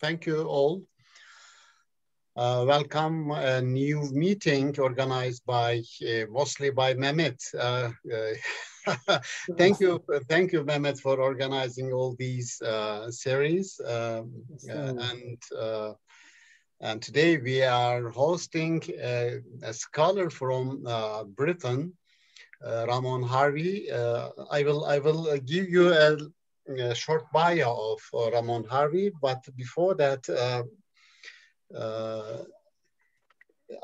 Thank you all. Welcome a new meeting organized by mostly by Mehmet. Thank you, Mehmet, for organizing all these series. And today we are hosting a scholar from Britain, Ramon Harvey. I will give you a short bio of Ramon Harvey, but before that,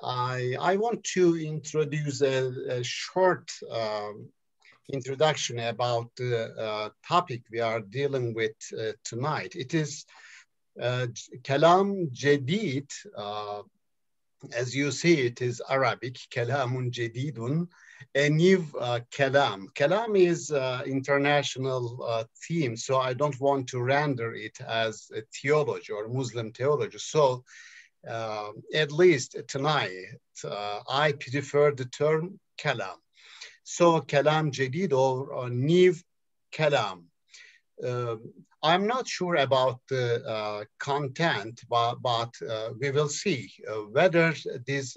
I want to introduce a short introduction about the topic we are dealing with tonight. It is Kalam JADID. As you see, it is Arabic, Kalamun Jadidun, a new Kalam. Kalam is international theme, so I don't want to render it as a theology or Muslim theology. So at least tonight, I prefer the term Kalam. So Kalam Jadid or new Kalam. I'm not sure about the content, but we will see whether this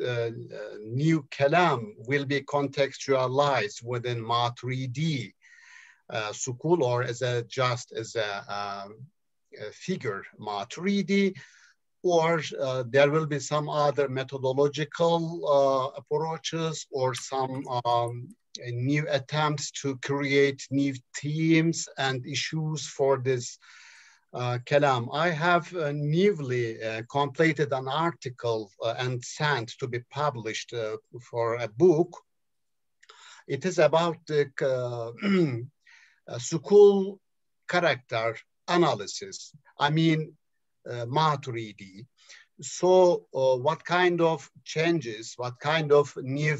new Kalam will be contextualized within Maturidi school or just as a figure Maturidi, or there will be some other methodological approaches or some new attempts to create new themes and issues for this Kalam. I have newly completed an article and sent to be published for a book. It is about the school character analysis. I mean, Maturidi. So what kind of changes, what kind of new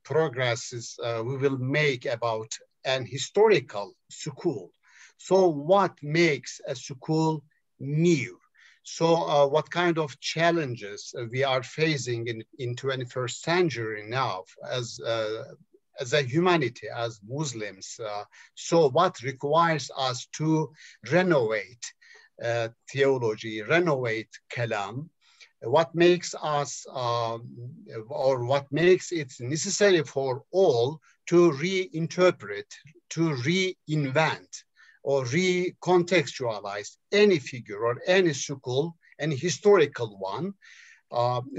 progresses we will make about an historical school? So what makes a school new? So what kind of challenges we are facing in 21st century now as a humanity, as Muslims? So what requires us to renovate theology, renovate Kalam, what makes us, or what makes it necessary for all to reinterpret, to reinvent, or recontextualize any figure or any school, any historical one.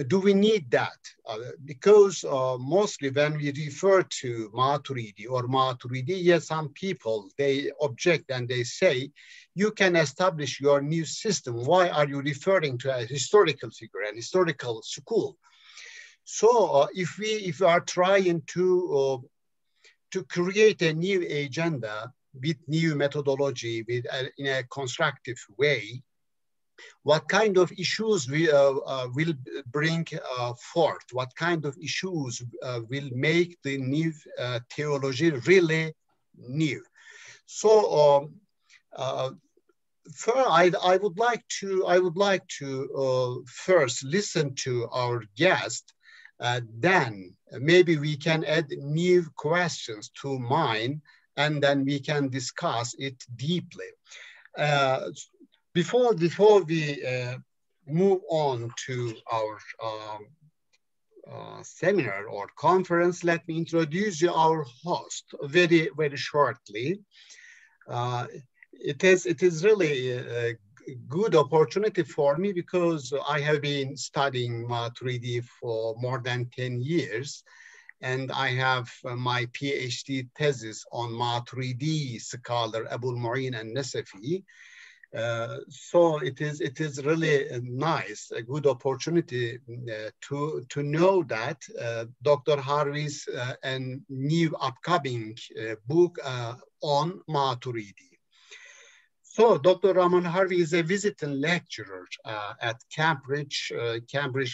Do we need that? Because mostly when we refer to Maturidi or Maturidi, yes, some people, they object and they say, you can establish your new system. Why are you referring to a historical figure, an historical school? So if we are trying to create a new agenda with new methodology, in a constructive way, what kind of issues we will bring forth? What kind of issues will make the new theology really new? So first, I would like to first listen to our guest. Then maybe we can add new questions to mine, and then we can discuss it deeply. Before we move on to our seminar or conference, let me introduce you our host very, very shortly. It is really a good opportunity for me because I have been studying Maturidi for more than 10 years. And I have my PhD thesis on Maturidi scholar Abul Mu'in and Nasafi. So it is really nice, a good opportunity to know that Dr. Harvey's and new upcoming book on Maturidi. So Dr. Ramon Harvey is a visiting lecturer at Cambridge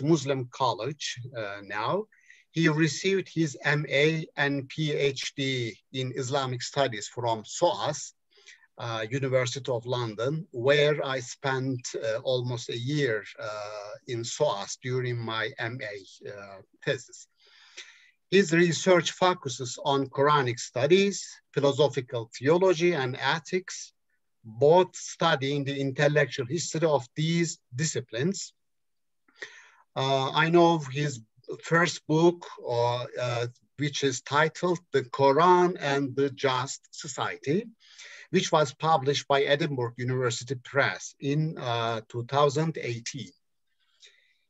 Muslim College now. He received his MA and PhD in Islamic Studies from SOAS, University of London, where I spent almost a year in SOAS during my MA thesis. His research focuses on Quranic studies, philosophical theology and ethics, both studying the intellectual history of these disciplines. I know his first book, which is titled The Quran and the Just Society, which was published by Edinburgh University Press in 2018.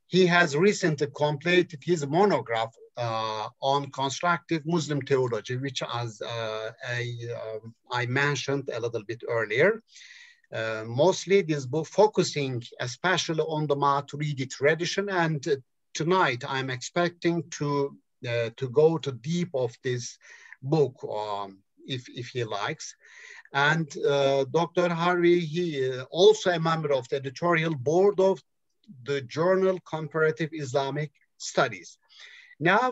He has recently completed his monograph on constructive Muslim theology, which as I mentioned a little bit earlier. Mostly this book focusing especially on the Maturidi tradition, and tonight I'm expecting to go to deep of this book if he likes. And Dr. Harvey, he also a member of the editorial board of the journal Comparative Islamic Studies. Now,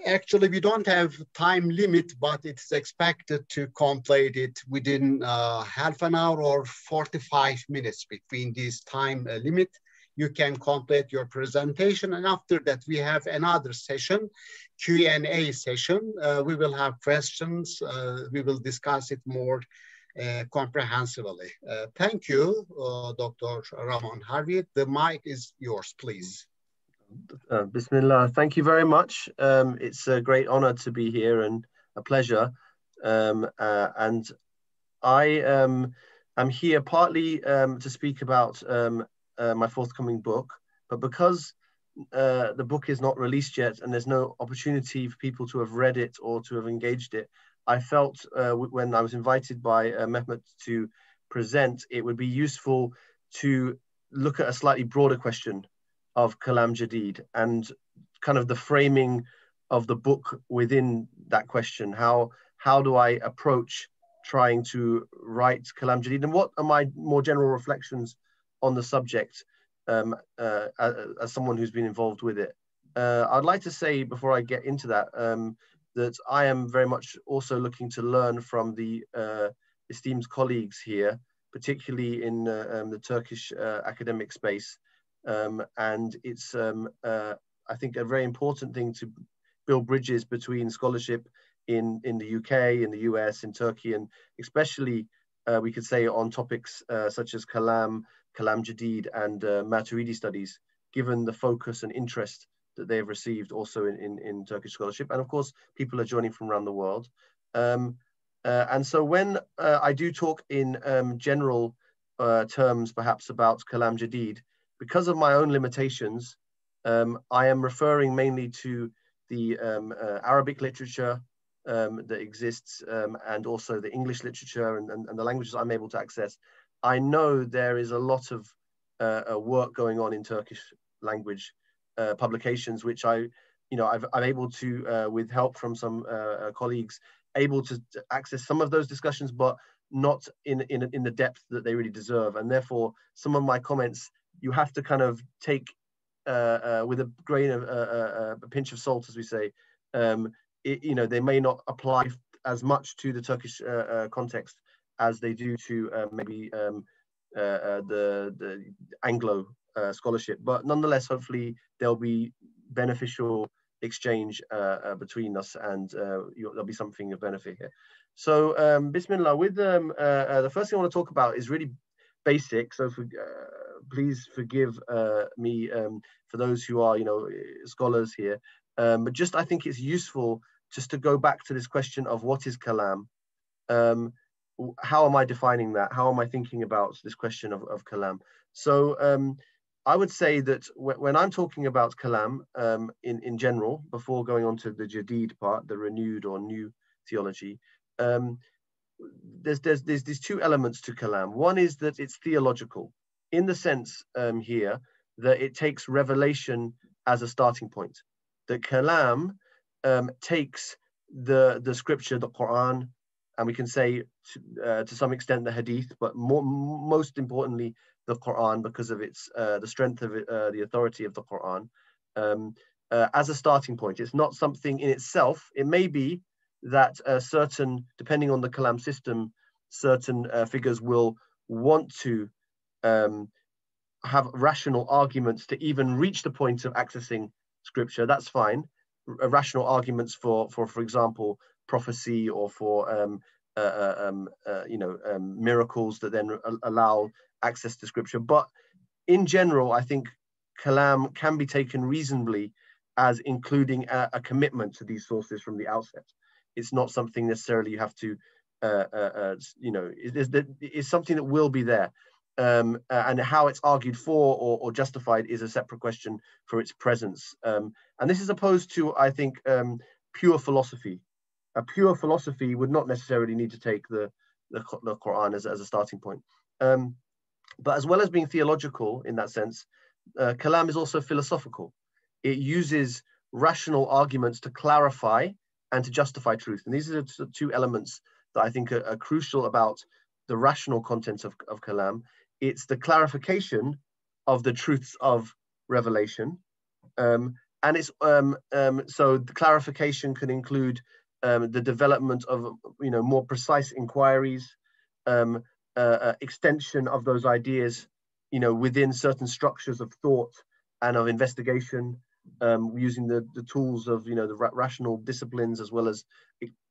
actually, we don't have time limit, but it's expected to complete it within half an hour or 45 minutes between this time limit. You can complete your presentation, and after that, we have another session, Q&A session. We will have questions. We will discuss it more comprehensively. Thank you, Dr. Ramon Harvey. The mic is yours, please. Bismillah. Thank you very much. It's a great honor to be here and a pleasure. And I am here partly to speak about my forthcoming book, but because the book is not released yet and there's no opportunity for people to have read it or to have engaged it, I felt when I was invited by Mehmet to present, it would be useful to look at a slightly broader question of Kalam Jadid and kind of the framing of the book within that question. How do I approach trying to write Kalam Jadid, and what are my more general reflections on the subject as someone who's been involved with it? I'd like to say before I get into that, that I am very much also looking to learn from the esteemed colleagues here, particularly in the Turkish academic space. And it's, I think, a very important thing to build bridges between scholarship in the UK, in the US, in Turkey, and especially we could say on topics such as Kalam Jadid, and Maturidi studies, given the focus and interest that they've received also in Turkish scholarship. And of course, people are joining from around the world. And so when I do talk in general terms, perhaps about Kalam Jadid, because of my own limitations, I am referring mainly to the Arabic literature that exists, and also the English literature and the languages I'm able to access. I know there is a lot of work going on in Turkish language publications, which I'm able to, with help from some colleagues, able to access some of those discussions, but not in the depth that they really deserve. And therefore, some of my comments you have to kind of take with a grain of a pinch of salt, as we say. They may not apply as much to the Turkish context as they do to maybe the Anglo scholarship, but nonetheless, hopefully there'll be beneficial exchange between us, and there'll be something of benefit here. So, Bismillah, with the first thing I want to talk about is really basic. So, please forgive me for those who are, scholars here. But just I think it's useful just to go back to this question of what is Kalam. How am I defining that? How am I thinking about this question of Kalam? So I would say that when I'm talking about Kalam in general, before going on to the Jadid part, the renewed or new theology, there's these two elements to Kalam. One is that it's theological, in the sense here that it takes revelation as a starting point. That Kalam takes the scripture, the Quran, and we can say to some extent the Hadith, but most importantly the Quran, because of its the strength of it, the authority of the Quran, as a starting point. It's not something in itself. It may be that certain, depending on the Kalam system, certain figures will want to have rational arguments to even reach the point of accessing scripture. That's fine. Rational arguments for example, prophecy, or for miracles that then allow access to scripture. But in general, I think Kalam can be taken reasonably as including a commitment to these sources from the outset. It's not something necessarily you have to, it's something that will be there. And how it's argued for or justified is a separate question for its presence. And this is opposed to, I think, pure philosophy. A pure philosophy would not necessarily need to take the Quran as a starting point. But as well as being theological in that sense, Kalam is also philosophical. It uses rational arguments to clarify and to justify truth. And these are the two elements that I think are crucial about the rational content of Kalam. It's the clarification of the truths of revelation. And it's so the clarification can include the development of more precise inquiries, extension of those ideas within certain structures of thought and of investigation, using the tools of the rational disciplines, as well as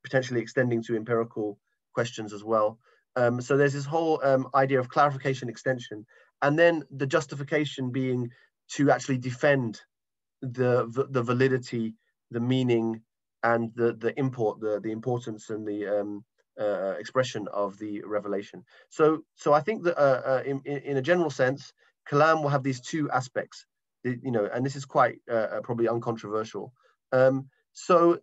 potentially extending to empirical questions as well. So there's this whole idea of clarification, extension, and then the justification being to actually defend the validity, the meaning, and the import, the importance, and the expression of the revelation. So I think that in a general sense, Kalam will have these two aspects, and this is quite probably uncontroversial. So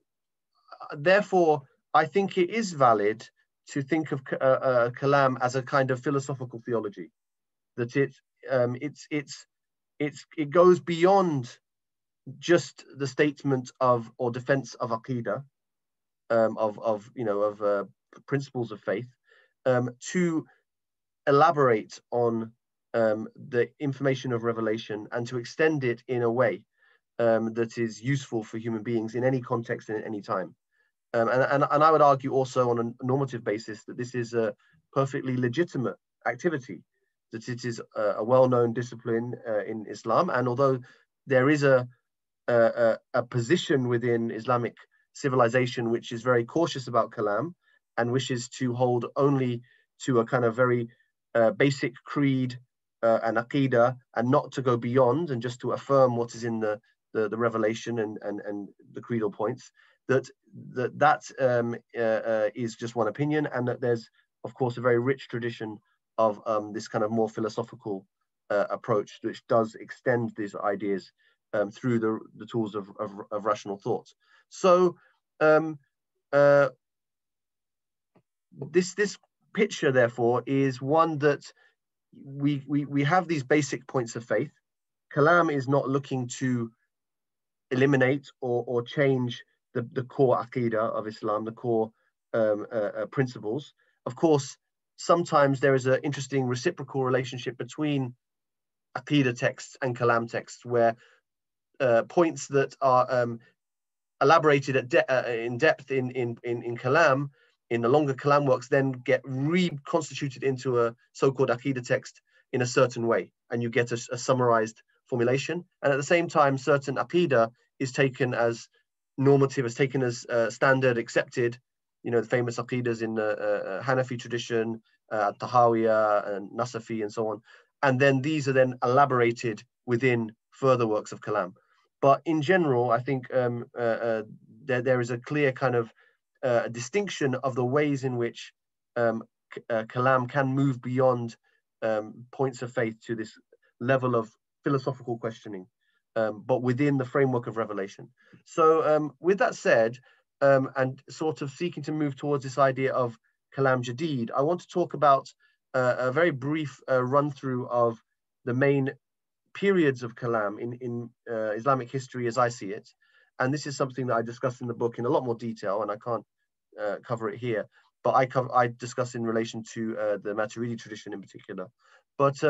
therefore, I think it is valid to think of Kalam as a kind of philosophical theology, that it goes beyond just the statement of or defense of aqidah, of principles of faith, to elaborate on the information of revelation and to extend it in a way that is useful for human beings in any context and at any time. And I would argue also on a normative basis that this is a perfectly legitimate activity, that it is a well-known discipline in Islam. And although there is a position within Islamic civilization which is very cautious about Kalam and wishes to hold only to a kind of very basic creed and aqidah, and not to go beyond and just to affirm what is in the revelation and the creedal points, that is just one opinion, and that there's of course a very rich tradition of this kind of more philosophical approach, which does extend these ideas through the tools of rational thought. So this picture, therefore, is one that we have these basic points of faith. Kalam is not looking to eliminate or change the core aqidah of Islam, the core principles. Of course, sometimes there is an interesting reciprocal relationship between aqidah texts and Kalam texts, where points that are elaborated in depth in Kalam, in the longer Kalam works, then get reconstituted into a so-called Aqidah text in a certain way, and you get a summarized formulation. And at the same time, certain Aqidah is taken as normative, is taken as standard, accepted, the famous Aqidas in the Hanafi tradition, Tahawiyah and Nasafi and so on. And then these are then elaborated within further works of Kalam. But in general, I think there is a clear kind of distinction of the ways in which Kalam can move beyond points of faith to this level of philosophical questioning, but within the framework of revelation. So with that said, and sort of seeking to move towards this idea of Kalam JADID, I want to talk about a very brief run through of the main periods of Kalam in Islamic history as I see it. And this is something that I discuss in the book in a lot more detail, and I can't cover it here, but I discuss in relation to the Maturidi tradition in particular. But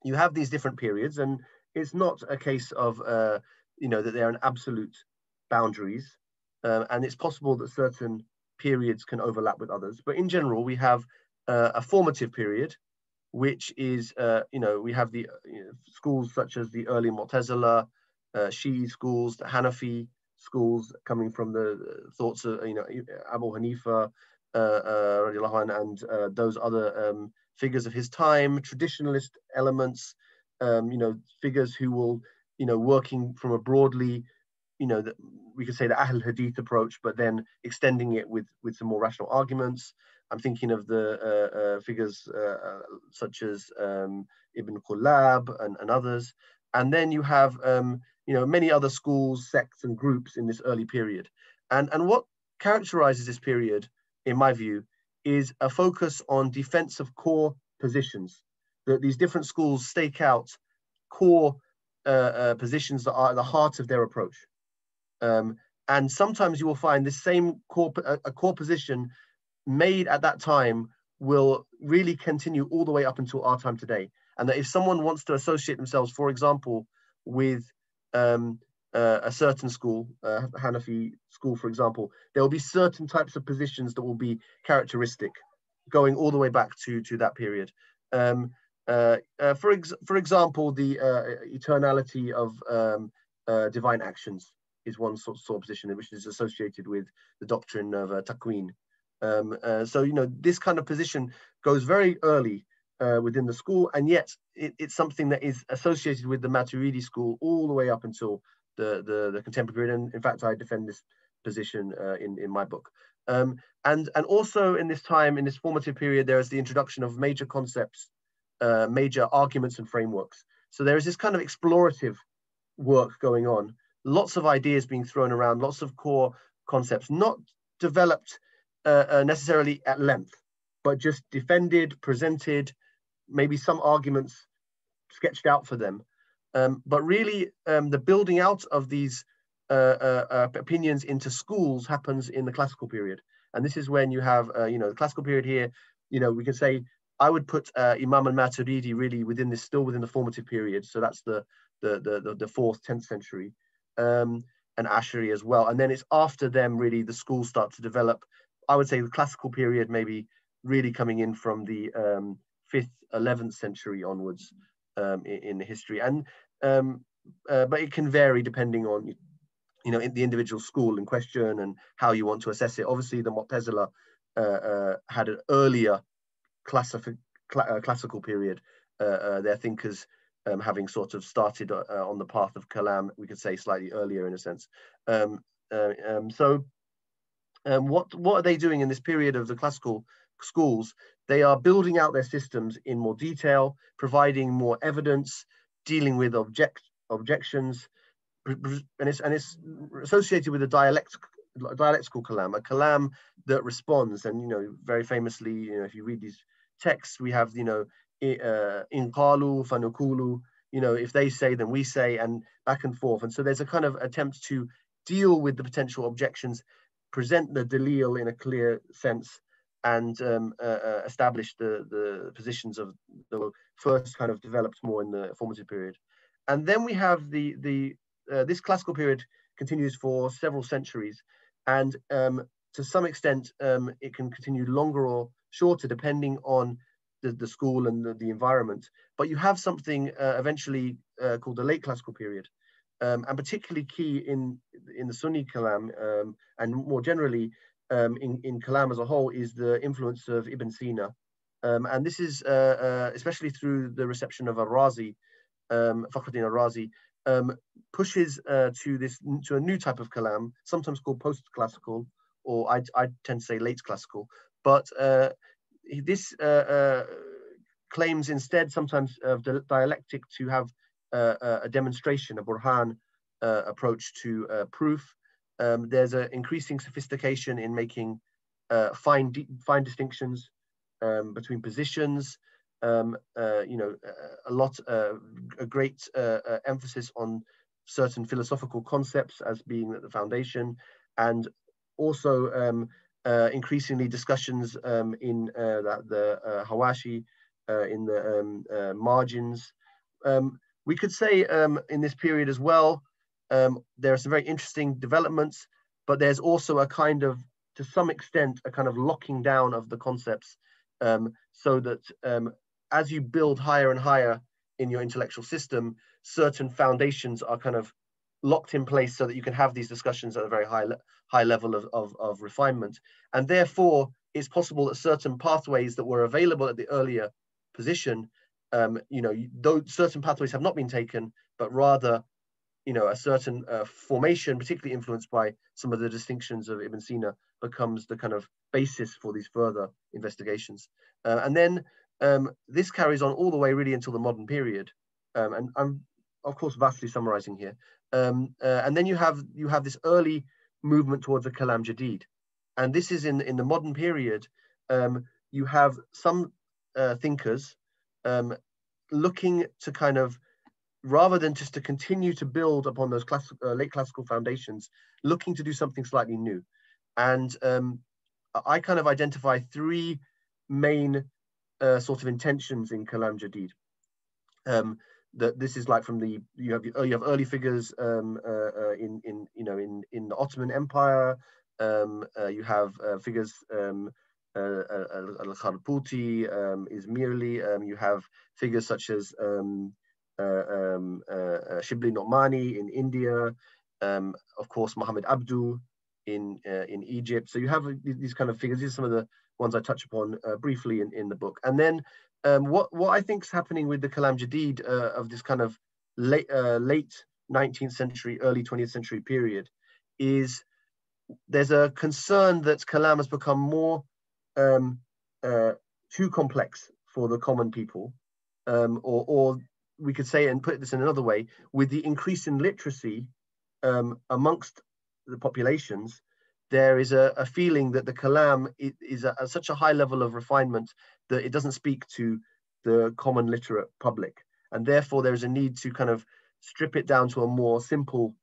you have these different periods, and it's not a case of that they're an absolute boundaries, and it's possible that certain periods can overlap with others. But in general, we have a formative period, which is we have the schools such as the early Mu'tazila, Shi'i schools, the Hanafi schools coming from the thoughts of Abu Hanifa, and those other figures of his time, traditionalist elements, figures who will, working from a broadly, we could say the Ahl Hadith approach, but then extending it with some more rational arguments. I'm thinking of the figures such as Ibn Qulab and others. And then you have, many other schools, sects, and groups in this early period. And what characterizes this period, in my view, is a focus on defense of core positions. That these different schools stake out core positions that are at the heart of their approach. And sometimes you will find this same core position made at that time will really continue all the way up until our time today. And that if someone wants to associate themselves, for example, with a certain school, Hanafi school, for example, there will be certain types of positions that will be characteristic, going all the way back to that period. For example, the eternality of divine actions is one sort of position which is associated with the doctrine of Taqween. So, this kind of position goes very early within the school, and yet it's something that is associated with the Maturidi school all the way up until the contemporary period. And in fact, I defend this position in my book. And also in this time, in this formative period, there is the introduction of major concepts, major arguments and frameworks. So there is this kind of explorative work going on, lots of ideas being thrown around, lots of core concepts, not developed necessarily at length, but just defended, presented, maybe some arguments sketched out for them. But really, the building out of these opinions into schools happens in the classical period. And this is when you have, the classical period here, we can say, I would put Imam al-Maturidi really still within the formative period. So that's the 4th, 10th century, and Ash'ari as well. And then it's after them, really, the schools start to develop. I would say the classical period maybe really coming in from the 5th, 11th century onwards in the history. And but it can vary depending on, in the individual school in question and how you want to assess it. Obviously, the Mu'tazila had an earlier classical period, their thinkers having sort of started on the path of Kalam, we could say slightly earlier in a sense. So what are they doing in this period of the classical schools? They are building out their systems in more detail, providing more evidence, dealing with objections, and it's associated with a dialectical kalam, a kalam that responds. And very famously, if you read these texts, we have in qalu fanukulu, if they say then we say, and back and forth. And so there's a kind of attempt to deal with the potential objections, present the dalil in a clear sense, and establish the positions of the first kind of developed more in the formative period. And then we have this classical period continues for several centuries, and to some extent it can continue longer or shorter depending on the school and the environment. But you have something eventually called the late classical period, and particularly key in the Sunni Kalam, and more generally in Kalam as a whole, is the influence of Ibn Sina. And this is especially through the reception of Al-Razi, Fakhruddin Al-Razi, pushes to a new type of Kalam, sometimes called post-classical, or I tend to say late classical. But this claims instead sometimes of the dialectic to have a demonstration, a burhan approach to proof. There's an increasing sophistication in making fine distinctions between positions. A great emphasis on certain philosophical concepts as being the foundation, and also increasingly discussions in the Hawashi, in the margins. We could say in this period as well, there are some very interesting developments, but there's also a kind of, to some extent, a kind of locking down of the concepts, so that as you build higher and higher in your intellectual system, certain foundations are kind of locked in place so that you can have these discussions at a very high level of refinement. And therefore, it's possible that certain pathways that were available at the earlier position, though certain pathways have not been taken, but rather, a certain formation, particularly influenced by some of the distinctions of Ibn Sina, becomes the kind of basis for these further investigations. And then this carries on all the way really until the modern period. And I'm, of course, vastly summarizing here. And then you have this early movement towards the Kalam Jadid. And this is in the modern period. You have some thinkers looking to kind of, rather than just to continue to build upon those late classical foundations, looking to do something slightly new. And I kind of identify three main sort of intentions in Kalam Jadid. That this is like from you have early figures in the Ottoman Empire. You have figures Al-Kharputi, Izmirli. You have figures such as Shibli Nomani in India, of course Muhammad Abdu in Egypt. So you have these kind of figures. These are some of the ones I touch upon briefly in the book. And then what I think is happening with the Kalam Jadid of this kind of late 19th century, early 20th century period is there's a concern that Kalam has become more too complex for the common people, or we could say, and put this in another way, with the increase in literacy amongst the populations, there is a feeling that the Kalam is at such a high level of refinement that it doesn't speak to the common literate public. And therefore there is a need to kind of strip it down to a more simple,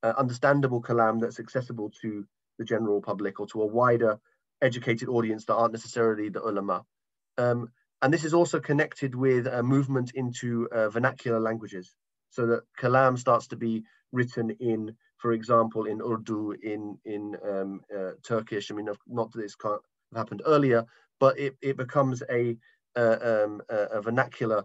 understandable Kalam that's accessible to the general public or to a wider educated audience that aren't necessarily the ulama. And this is also connected with a movement into vernacular languages, so that Kalam starts to be written in, for example, in Urdu, in Turkish. I mean, not that this can't have happened earlier, but it becomes a vernacular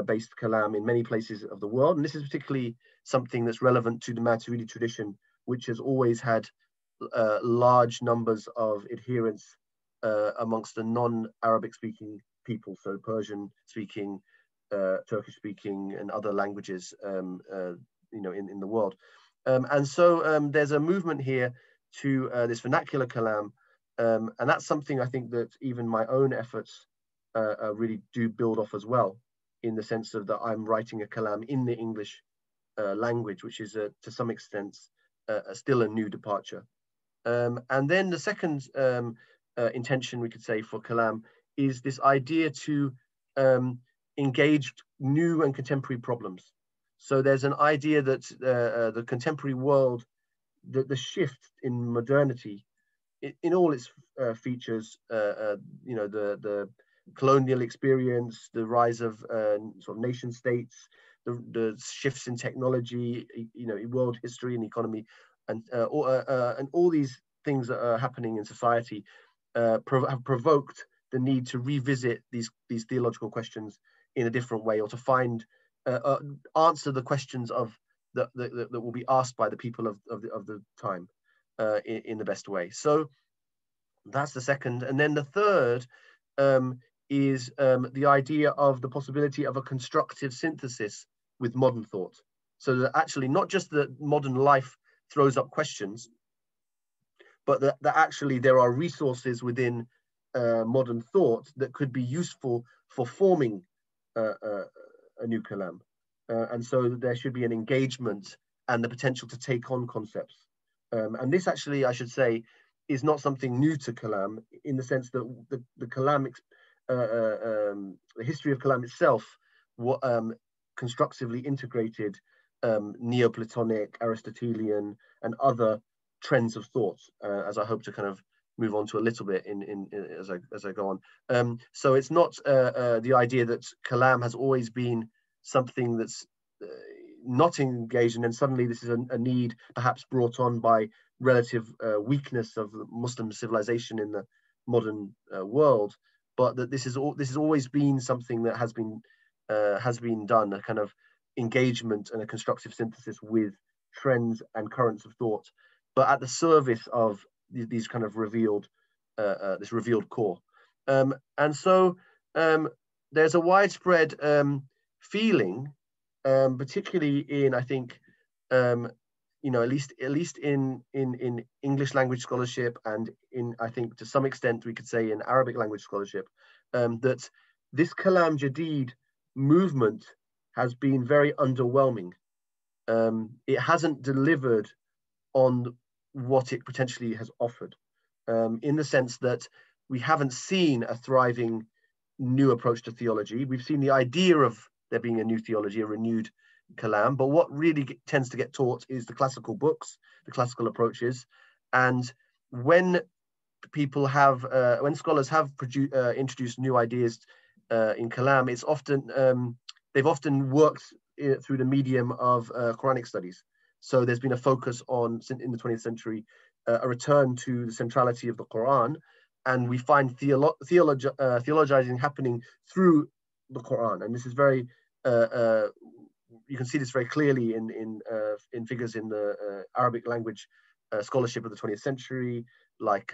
based Kalam in many places of the world. And this is particularly something that's relevant to the Maturidi tradition, which has always had large numbers of adherents amongst the non-Arabic speaking people, so Persian speaking, Turkish speaking, and other languages, in the world. And so there's a movement here to this vernacular Kalam, and that's something I think that even my own efforts really do build off as well, in the sense of that I'm writing a Kalam in the English language, which is to some extent still a new departure. And then the second intention, we could say, for Kalam is this idea to engage new and contemporary problems. So there's an idea that the contemporary world, the shift in modernity, in all its features, the colonial experience, the rise of sort of nation states, the shifts in technology, world history and economy, and all these things that are happening in society have provoked the need to revisit these theological questions in a different way, or to find answer the questions that will be asked by the people of the time in the best way. So that's the second. And then the third is the idea of the possibility of a constructive synthesis with modern thought. So that actually not just that modern life throws up questions, but that actually there are resources within modern thought that could be useful for forming a new Kalam. And so there should be an engagement and the potential to take on concepts. And this actually, I should say, is not something new to Kalam, in the sense that the Kalam, the history of Kalam itself, constructively integrated Neoplatonic, Aristotelian, and other trends of thought, as I hope to kind of move on to a little bit as I go on. So it's not the idea that Kalam has always been something that's not engaged, and then suddenly this is a need perhaps brought on by relative weakness of Muslim civilization in the modern world, but that this has always been something that has been done, a kind of engagement and a constructive synthesis with trends and currents of thought, but at the service of these kind of revealed this revealed core. And so there's a widespread feeling, particularly in, I think, at least in English language scholarship, and in, I think, to some extent we could say in Arabic language scholarship, that this Kalam Jadid movement has been very underwhelming. It hasn't delivered on what it potentially has offered, in the sense that we haven't seen a thriving new approach to theology. We've seen the idea of there being a new theology, a renewed Kalam, but what really tends to get taught is the classical books, the classical approaches. And when scholars have introduced new ideas in Kalam, it's often they've often worked through the medium of Quranic studies. So there's been a focus on, in the 20th century, a return to the centrality of the Quran, and we find theologizing happening through the Quran. And this is very you can see this very clearly in figures in the Arabic language scholarship of the 20th century, like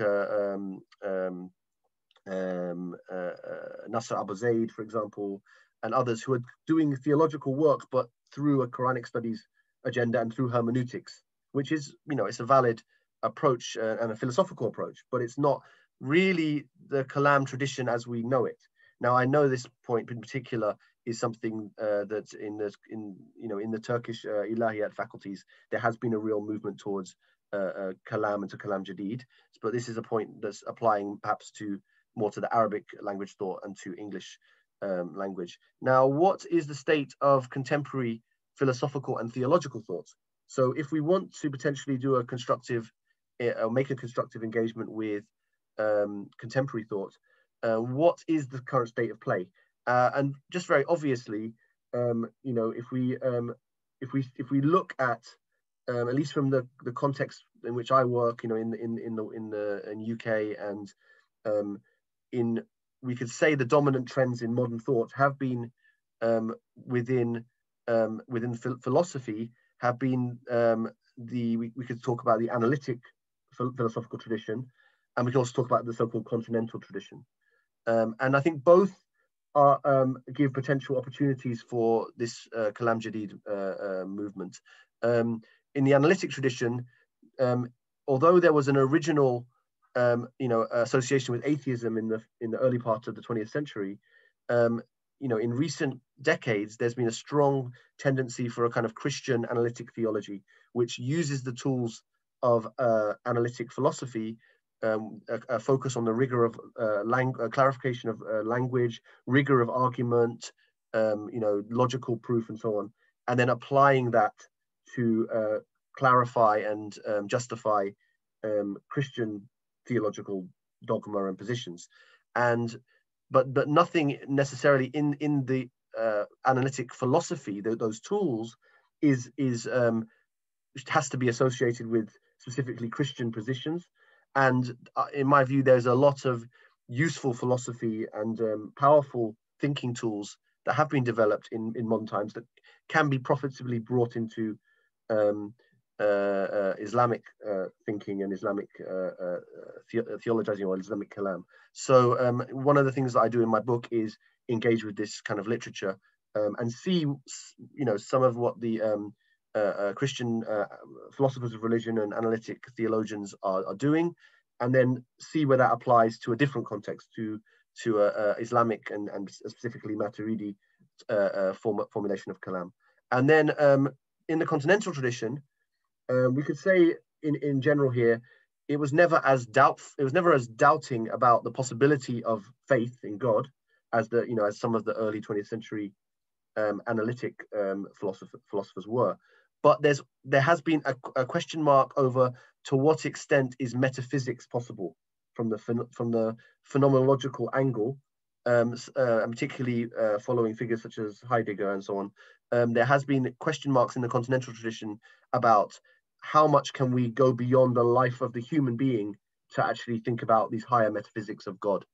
Nasser Abu Zaid, for example, and others who are doing theological work, but through a Quranic studies agenda and through hermeneutics, which is, it's a valid approach and a philosophical approach, but it's not really the Kalam tradition as we know it. Now, I know this point in particular is something that in the Turkish Ilahiyat faculties, there has been a real movement towards Kalam and to Kalam Jadid, but this is a point that's applying perhaps more to the Arabic language thought and to English language. Now, what is the state of contemporary philosophical and theological thought? So if we want to potentially do a constructive, or make a constructive engagement with contemporary thought, what is the current state of play? And just very obviously, if we look at least from the context in which I work, in UK, and we could say the dominant trends in modern thought have been within philosophy have been we could talk about the analytic philosophical tradition, and we can also talk about the so-called continental tradition. And I think both give potential opportunities for this Kalam Jadid movement. In the analytic tradition, although there was an original association with atheism in the early part of the 20th century, in recent decades, there's been a strong tendency for a kind of Christian analytic theology, which uses the tools of analytic philosophy, a focus on the rigor of clarification of language, rigor of argument, logical proof, and so on, and then applying that to clarify and justify Christian theological dogma and positions. But nothing necessarily in the analytic philosophy, those tools has to be associated with specifically Christian positions. And in my view, there's a lot of useful philosophy and powerful thinking tools that have been developed in modern times that can be profitably brought into Islamic thinking and Islamic theologizing, or Islamic Kalam. So one of the things that I do in my book is engage with this kind of literature and see, some of what the Christian philosophers of religion and analytic theologians are doing, and then see where that applies to a different context, to Islamic and specifically Maturidi formulation of Kalam. And then in the continental tradition, we could say in general here, it was never as doubting about the possibility of faith in God as some of the early 20th century analytic philosophers were. But there has been a question mark over to what extent is metaphysics possible from the phenomenological angle, and particularly following figures such as Heidegger and so on. There has been question marks in the continental tradition about how much can we go beyond the life of the human being to actually think about these higher metaphysics of God,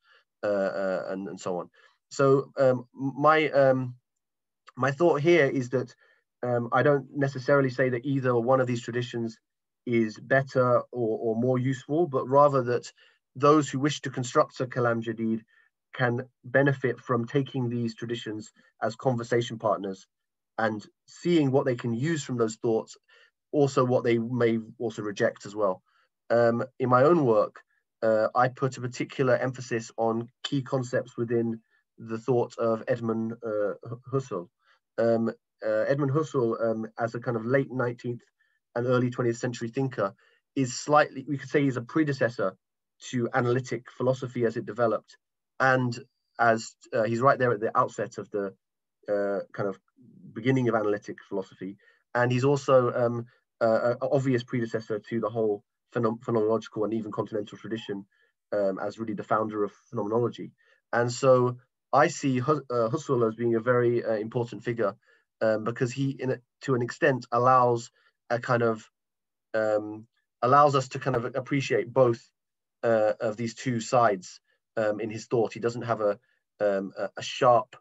and so on. So my thought here is that I don't necessarily say that either one of these traditions is better or more useful, but rather that those who wish to construct a Kalam Jadid can benefit from taking these traditions as conversation partners and seeing what they can use from those thoughts, also what they may also reject as well. In my own work, I put a particular emphasis on key concepts within the thought of Edmund Husserl. Edmund Husserl, as a kind of late 19th and early 20th century thinker, is slightly, we could say he's a predecessor to analytic philosophy as it developed. And as he's right there at the outset of the kind of beginning of analytic philosophy. And he's also an obvious predecessor to the whole phenomenological and even continental tradition as really the founder of phenomenology. And so I see Husserl as being a very important figure because he, to an extent, allows us to kind of appreciate both of these two sides in his thought. He doesn't have a sharp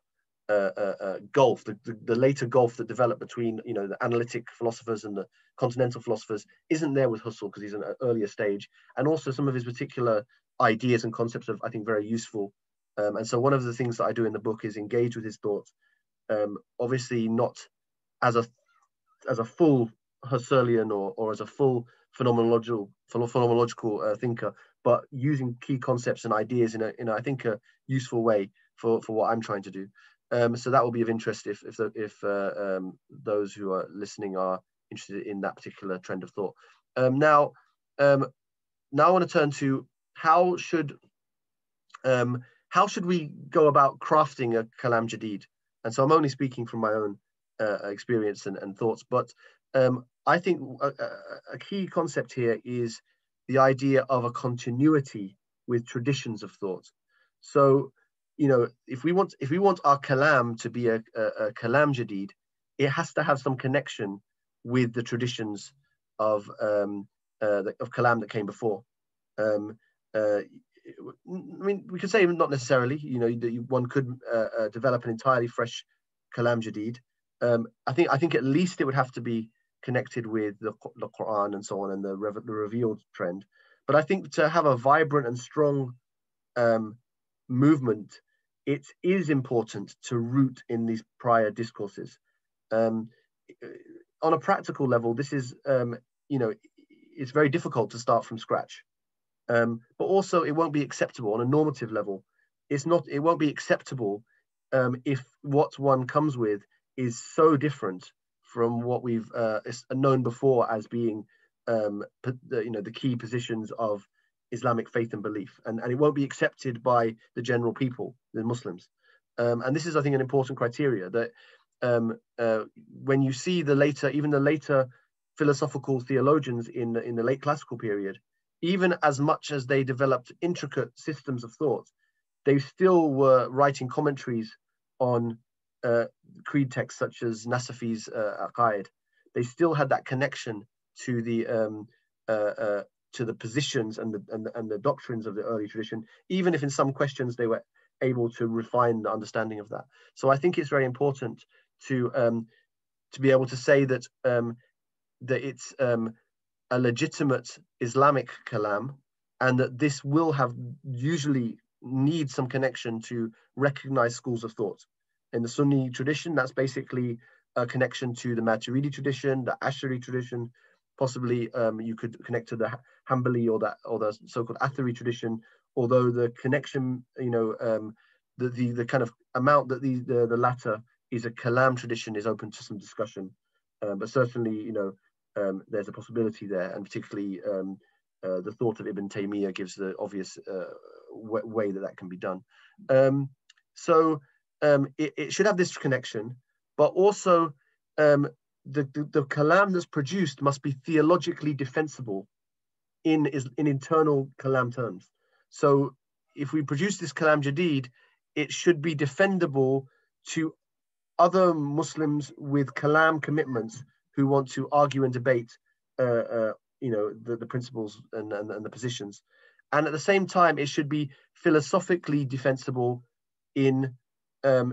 gulf, the later gulf that developed between the analytic philosophers and the continental philosophers isn't there with Husserl because he's in an earlier stage, and also some of his particular ideas and concepts are, I think, very useful. And so one of the things that I do in the book is engage with his thoughts, obviously not as a full Husserlian or as a full phenomenological thinker, but using key concepts and ideas in a I think a useful way for what I'm trying to do. So that will be of interest if those who are listening are interested in that particular trend of thought. Now I want to turn to how should we go about crafting a Kalam Jadid? And so I'm only speaking from my own experience and thoughts, but I think a key concept here is the idea of a continuity with traditions of thought. So, if we want our Kalam to be a Kalam Jadid, it has to have some connection with the traditions of Kalam that came before. I mean, we could say not necessarily. That one could develop an entirely fresh Kalam Jadid. I think at least it would have to be connected with the Quran and so on, and the revealed trend. But I think to have a vibrant and strong movement, it is important to root in these prior discourses. On a practical level, this is, it's very difficult to start from scratch. But also, it won't be acceptable on a normative level. It won't be acceptable if what one comes with is so different from what we've known before as being the key positions of Islamic faith and belief, and it won't be accepted by the general people, the Muslims. And this is, I think, an important criteria that when you see the later philosophical theologians in the late classical period, even as much as they developed intricate systems of thought, they still were writing commentaries on creed texts such as Nasafi's Aqaid. They still had that connection to the positions and the doctrines of the early tradition, even if in some questions they were able to refine the understanding of that. So I think it's very important to be able to say that it's a legitimate Islamic kalam, and that this will have usually need some connection to recognized schools of thought. In the Sunni tradition, that's basically a connection to the Maturidi tradition, the Ash'ari tradition. Possibly you could connect to the Hanbali or the so-called Athari tradition, although the connection, the kind of amount that the latter is a kalam tradition is open to some discussion. But certainly, there's a possibility there, and particularly the thought of Ibn Taymiyyah gives the obvious way that can be done. So it should have this connection, but also the kalam that's produced must be theologically defensible in internal kalam terms. So if we produce this kalam jadid, it should be defendable to other Muslims with kalam commitments who want to argue and debate the principles and the positions. And at the same time, it should be philosophically defensible in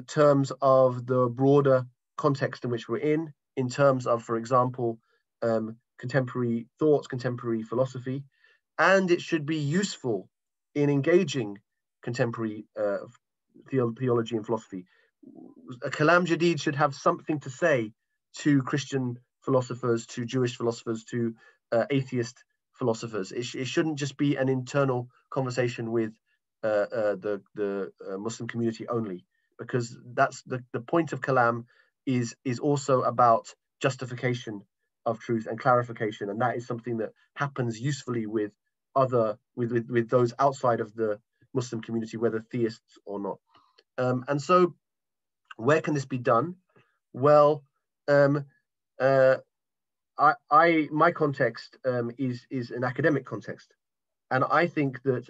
terms of the broader context in which we're in terms of, for example, contemporary thoughts, contemporary philosophy. And it should be useful in engaging contemporary theology and philosophy. A Kalam Jadid should have something to say to Christian philosophers, to Jewish philosophers, to atheist philosophers. It shouldn't just be an internal conversation with the Muslim community only, because that's the point of Kalam is also about justification of truth and clarification, and that is something that happens usefully with those outside of the Muslim community, whether theists or not. And so, where can this be done? Well, my context is an academic context, and I think that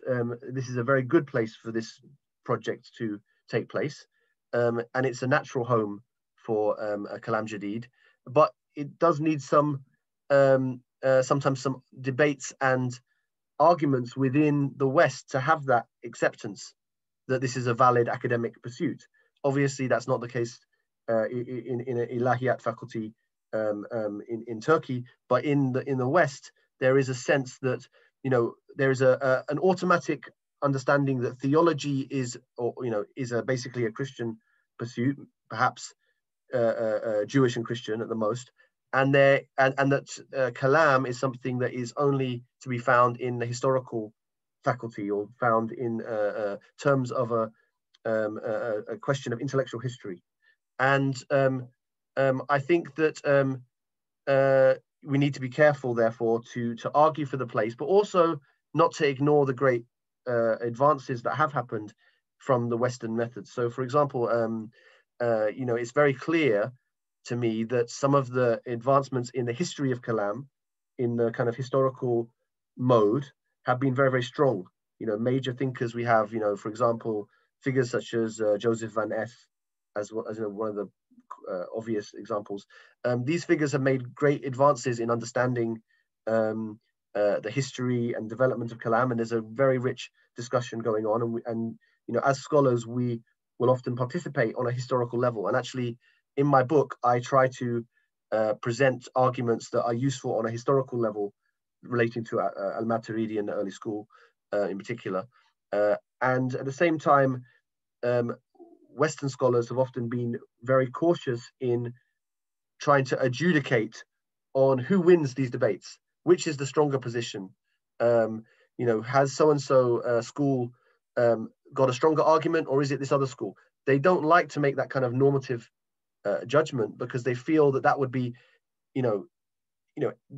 this is a very good place for this project to take place, and it's a natural home for a Kalam Jadid, but it does need some sometimes some debates and arguments within the West to have that acceptance that this is a valid academic pursuit. Obviously, that's not the case in an Ilahiyat faculty in Turkey, but in the West, there is a sense that, you know, there is an automatic understanding that theology is, basically a Christian pursuit, perhaps Jewish and Christian at the most, and that Kalam is something that is only to be found in the historical faculty, or found in terms of a question of intellectual history. And I think that we need to be careful, therefore, to argue for the place, but also not to ignore the great advances that have happened from the Western methods. So, for example, it's very clear to me that some of the advancements in the history of Kalam, in the kind of historical mode, have been very, very strong. You know, major thinkers we have, for example, figures such as Joseph Van Es, as one of the obvious examples. These figures have made great advances in understanding the history and development of Kalam, and there's a very rich discussion going on. And as scholars, we will often participate on a historical level. And actually, in my book, I try to present arguments that are useful on a historical level relating to Al-Maturidi and the early school in particular. And at the same time, Western scholars have often been very cautious in trying to adjudicate on who wins these debates, which is the stronger position. Has so-and-so school got a stronger argument, or is it this other school? They don't like to make that kind of normative judgment, because they feel that would be,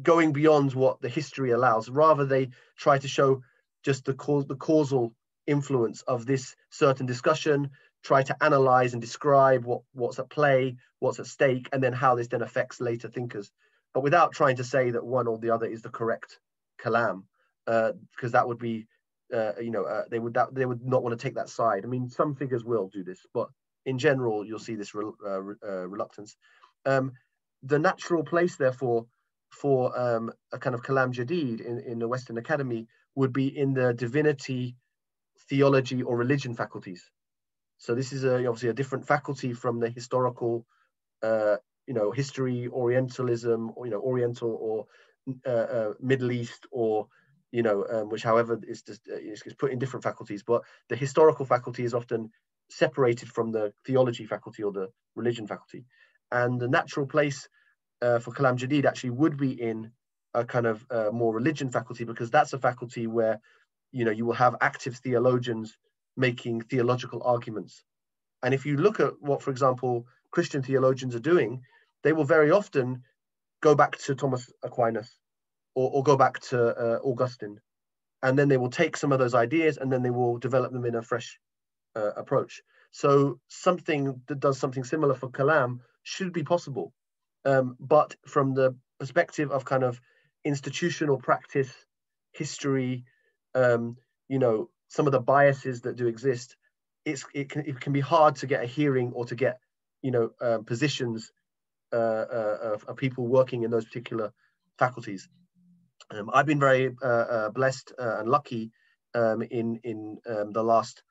going beyond what the history allows. Rather, they try to show just the causal influence of this certain discussion, try to analyze and describe what's at play, what's at stake, and then how this then affects later thinkers, but without trying to say that one or the other is the correct Kalam, because that would be, they would not want to take that side. I mean, some figures will do this, but in general, you'll see this reluctance. The natural place, therefore, for a kind of Kalam Jadid in the Western Academy would be in the divinity, theology, or religion faculties. So this is obviously a different faculty from the historical, history, Orientalism, or Oriental, or Middle East, or which, however, is put in different faculties. But the historical faculty is often separated from the theology faculty or the religion faculty, and the natural place for Kalam Jadid actually would be in a kind of more religion faculty, because that's a faculty where you will have active theologians making theological arguments. And if you look at what, for example, Christian theologians are doing, they will very often go back to Thomas Aquinas or go back to Augustine, and then they will take some of those ideas and then they will develop them in a fresh approach. So something that does something similar for Kalam should be possible. But from the perspective of kind of institutional practice, history, some of the biases that do exist, it can be hard to get a hearing or to get positions of people working in those particular faculties. I've been very blessed and lucky in the last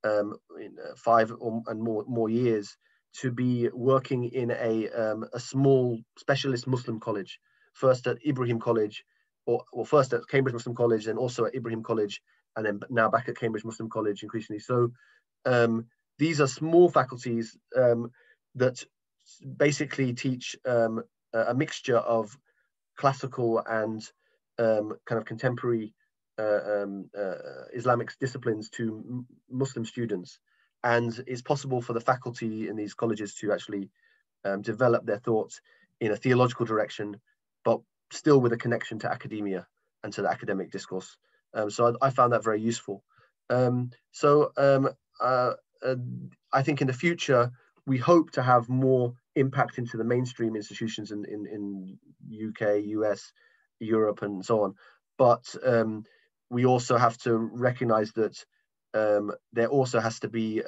5 and more years to be working in a small specialist Muslim college, first at Ibrahim College, or first at Cambridge Muslim College, and also at Ibrahim College and then now back at Cambridge Muslim College increasingly. So these are small faculties that basically teach a mixture of classical and kind of contemporary Islamic disciplines to Muslim students. And it's possible for the faculty in these colleges to actually develop their thoughts in a theological direction, but still with a connection to academia and to the academic discourse. So I found that very useful. I think in the future, we hope to have more impact into the mainstream institutions in UK, US, Europe, and so on. But we also have to recognize that there also has to be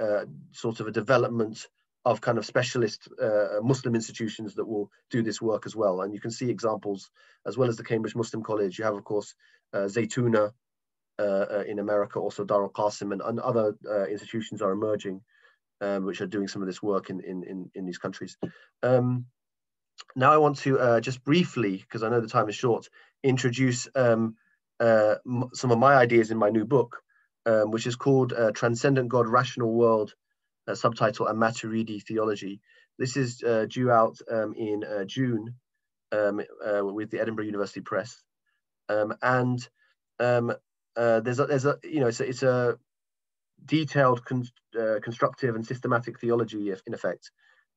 sort of a development of kind of specialist Muslim institutions that will do this work as well. And you can see examples, as well as the Cambridge Muslim College. You have, of course, Zaytuna in America, also Dar al-Qasim, and other institutions are emerging, which are doing some of this work in these countries. Now I want to just briefly, because I know the time is short, introduce some of my ideas in my new book, which is called Transcendent God, Rational World, subtitle, and Maturidi Theology. This is due out in June with the Edinburgh University Press. There's a you know, it's a detailed, constructive and systematic theology, in effect.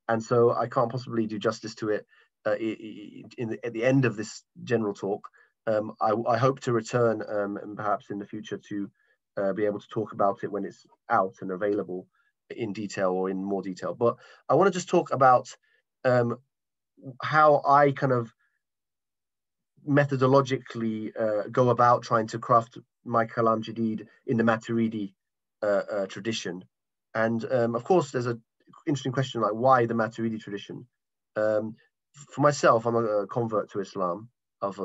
And so I can't possibly do justice to it at the end of this general talk. I hope to return and perhaps in the future to be able to talk about it when it's out and available in detail or in more detail. But I want to just talk about how I kind of methodologically go about trying to craft my Kalam Jadid in the Maturidi tradition. And of course, there's an interesting question like, why the Maturidi tradition? For myself, I'm a convert to Islam of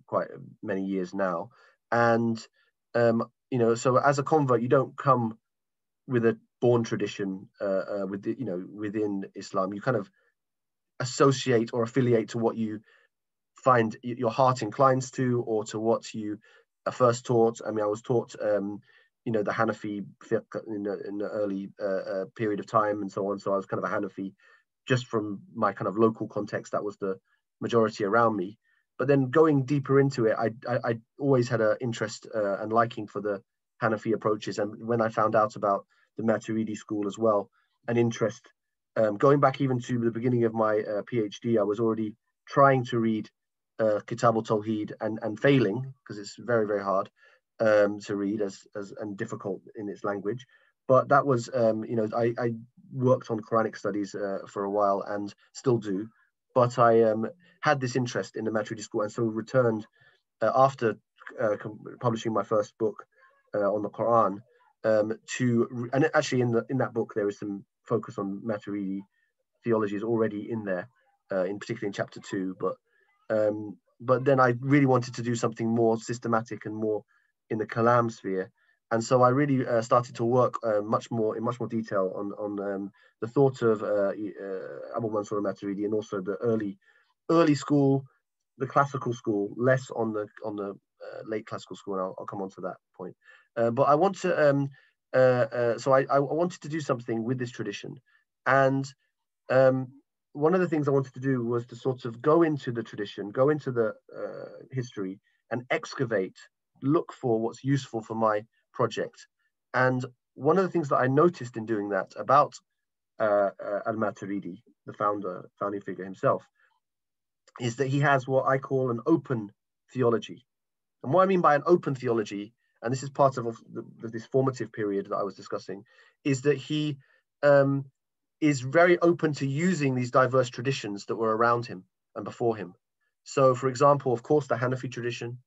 quite many years now. And, you know, so as a convert, you don't come with a born tradition within Islam. You kind of associate or affiliate to what you find your heart inclines to, or to what you are first taught. I mean, I was taught, you know, the Hanafi fiqh in the early period of time and so on. So I was kind of a Hanafi just from my kind of local context. That was the majority around me. But then going deeper into it, I always had an interest and liking for the Hanafi approaches. And when I found out about the Maturidi school as well, an interest, going back even to the beginning of my PhD, I was already trying to read Kitab al-Tawheed and failing, because it's very, very hard to read and difficult in its language. But that was, you know, I worked on Quranic studies for a while and still do. But I had this interest in the Maturidi school, and so returned after publishing my first book on the Quran and actually in that book there is some focus on Maturidi theology is already in there, in particular in chapter 2. But then I really wanted to do something more systematic and more in the Kalam sphere. And so I really started to work in much more detail on the thought of Abu Mansur al-Maturidi, and also the early school, the classical school, less on the late classical school. And I'll come on to that point. But I want to so I wanted to do something with this tradition, and one of the things I wanted to do was to sort of go into the tradition, go into the history, and excavate, look for what's useful for my project. And one of the things that I noticed in doing that about al-Maturidi, the founding figure himself, is that he has what I call an open theology. And what I mean by an open theology, and this is part of this formative period that I was discussing, is that he is very open to using these diverse traditions that were around him and before him. So, for example, of course, the Hanafi tradition,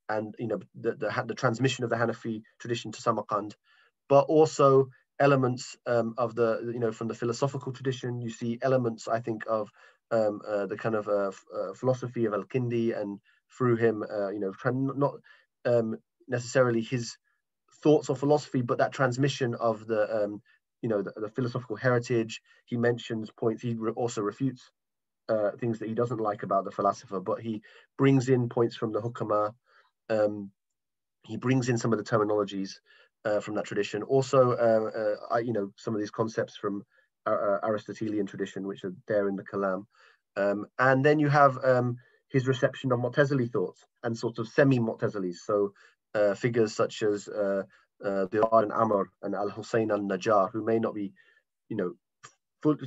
and you know the transmission of the Hanafi tradition to Samarkand, but also elements of the from the philosophical tradition. You see elements, I think, of the kind of philosophy of Al-Kindi, and through him, not necessarily his thoughts or philosophy, but that transmission of the the philosophical heritage. He mentions points. He also refutes things that he doesn't like about the philosopher, but he brings in points from the Hikmah. he brings in some of the terminologies from that tradition. Also, some of these concepts from Aristotelian tradition, which are there in the Kalam. And then you have his reception of Mu'tazili thoughts and sort of semi-Mu'tazilis. So figures such as Dirar and Amr and Al-Hussein al-Najjar, who may not be,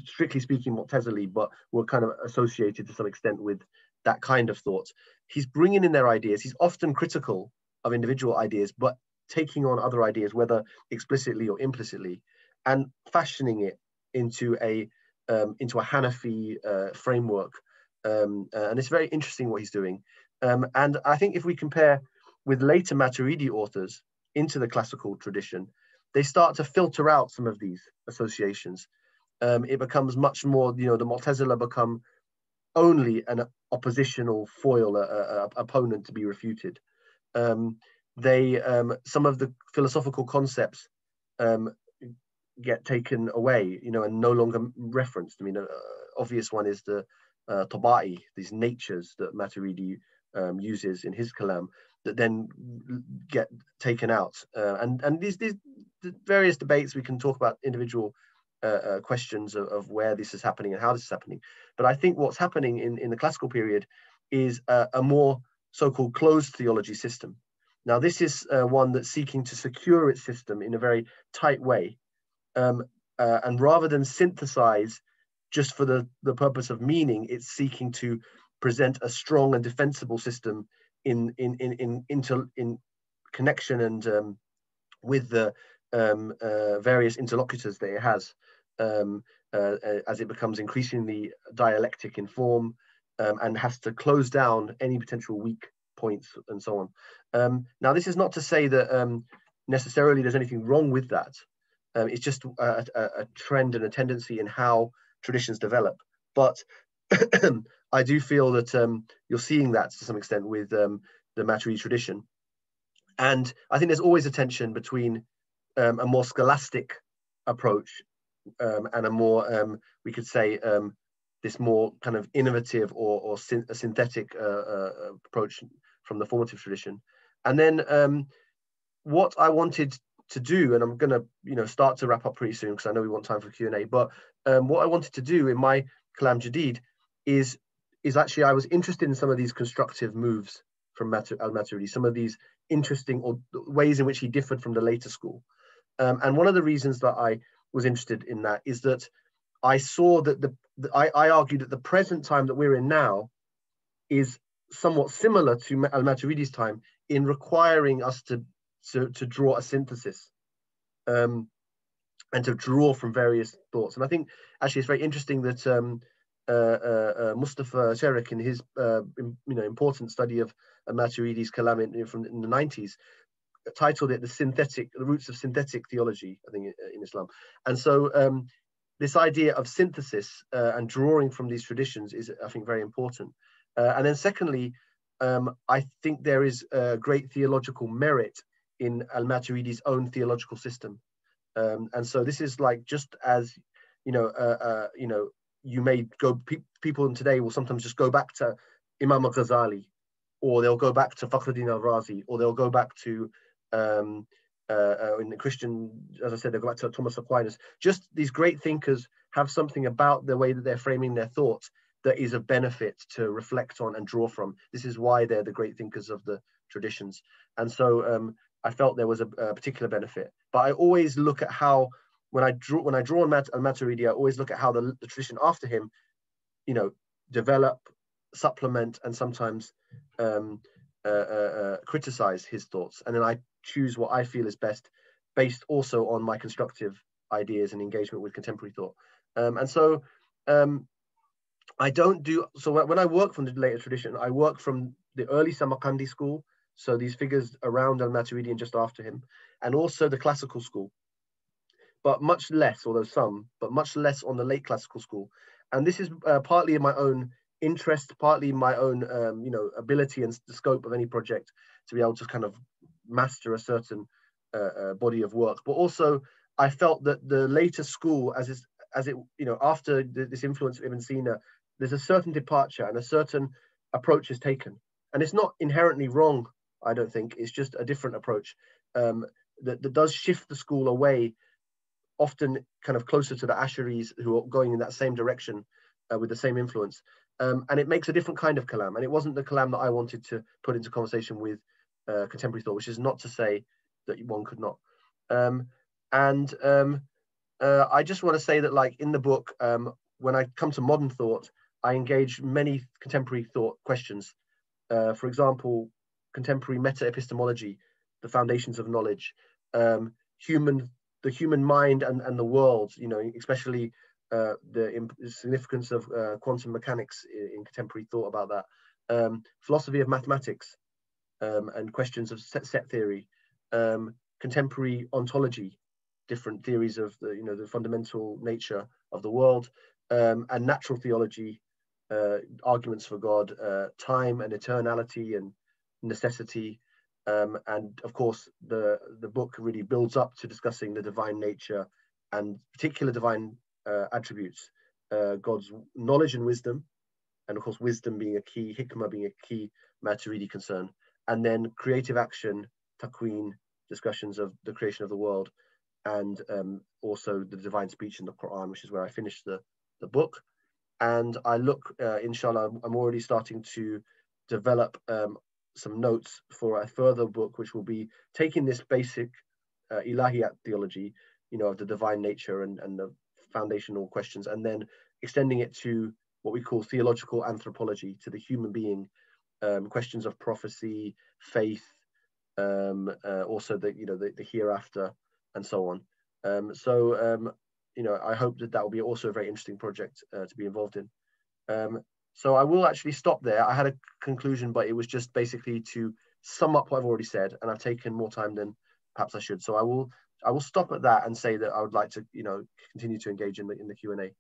strictly speaking Mu'tazili, but were kind of associated to some extent with that kind of thought. He's bringing in their ideas. He's often critical of individual ideas, but taking on other ideas, whether explicitly or implicitly, and fashioning it into a Hanafi framework. And it's very interesting what he's doing. And I think if we compare with later Maturidi authors into the classical tradition, they start to filter out some of these associations. It becomes much more, the Mu'tazila become only an oppositional foil, opponent to be refuted. Some of the philosophical concepts get taken away, and no longer referenced. I mean, obvious one is the taba'i, these natures that Maturidi uses in his kalam, that then get taken out. And these various debates, we can talk about individual questions of where this is happening and how this is happening. But I think what's happening in the classical period is a more so-called closed theology system. Now, this is one that's seeking to secure its system in a very tight way. And rather than synthesize just for the purpose of meaning, it's seeking to present a strong and defensible system in connection and with the various interlocutors that it has, as it becomes increasingly dialectic in form, and has to close down any potential weak points and so on. Now, this is not to say that necessarily there's anything wrong with that. It's just a trend and a tendency in how traditions develop. But I do feel that you're seeing that to some extent with the Maturidi tradition. And I think there's always a tension between a more scholastic approach and a more, we could say, this more kind of innovative or a synthetic approach from the formative tradition. And then what I wanted to do, and I'm going to start to wrap up pretty soon because I know we want time for Q&A, but what I wanted to do in my Kalam Jadid is actually, I was interested in some of these constructive moves from al-Maturidi, some of these interesting or ways in which he differed from the later school. And one of the reasons that I was interested in that is that I saw that I argued that the present time that we're in now is somewhat similar to al-Maturidi's time in requiring us to draw a synthesis and to draw from various thoughts. And I think actually it's very interesting that Mustafa Sherik, in his important study of Maturidi's Kalam in the 90s, titled it the roots of synthetic theology, I think, in Islam. And so this idea of synthesis and drawing from these traditions is, I think, very important. And then secondly, I think there is great theological merit in al-Maturidi's own theological system. And so this is like, just as, you may go, people today will sometimes just go back to Imam al-Ghazali, or they'll go back to Fakhruddin al-Razi, or they'll go back to, in the Christian, as I said, they'll go back to Thomas Aquinas. Just these great thinkers have something about the way that they're framing their thoughts that is of benefit to reflect on and draw from. This is why they're the great thinkers of the traditions. And so I felt there was a particular benefit. But I always look at how, when I draw on al-Maturidi, I always look at how the tradition after him, develop, supplement, and sometimes criticize his thoughts. And then I choose what I feel is best, based also on my constructive ideas and engagement with contemporary thought. And so I don't do, so when I work from the later tradition, I work from the early Samarkandi school, so these figures around al-Maturidi and just after him, and also the classical school, but much less, although some, but much less on the late classical school. And this is partly in my own interest, partly my own, ability and the scope of any project to be able to kind of master a certain body of work. But also, I felt that the later school, as it, after this influence of Ibn Sina, there's a certain departure and a certain approach is taken. And it's not inherently wrong, I don't think. It's just a different approach that does shift the school away, often kind of closer to the Asharis, who are going in that same direction with the same influence. And it makes a different kind of kalam. And it wasn't the kalam that I wanted to put into conversation with contemporary thought, which is not to say that one could not. I just want to say that, like in the book, when I come to modern thought, I engage many contemporary thought questions. For example, contemporary meta-epistemology, the foundations of knowledge, the human mind and the world, you know, especially the significance of quantum mechanics in contemporary thought about that, philosophy of mathematics, and questions of set theory, contemporary ontology, different theories of the, you know, the fundamental nature of the world, and natural theology, arguments for God, time and eternality and necessity, and of course the book really builds up to discussing the divine nature and particular divine attributes, God's knowledge and wisdom, and of course wisdom being a key, Hikmah being a key Maturidi concern, and then creative action, takween, discussions of the creation of the world, and also the divine speech in the Quran, which is where I finished the book. And I look, inshallah, I'm already starting to develop some notes for a further book, which will be taking this basic ilahiyat theology, you know, of the divine nature and the foundational questions, and then extending it to what we call theological anthropology, to the human being, questions of prophecy, faith, also the, you know, the hereafter, and so on. You know, I hope that will be also a very interesting project to be involved in. So I will actually stop there. I had a conclusion, but it was just basically to sum up what I've already said, and I've taken more time than perhaps I should. So I will stop at that and say that I would like to, you know, continue to engage in the Q&A.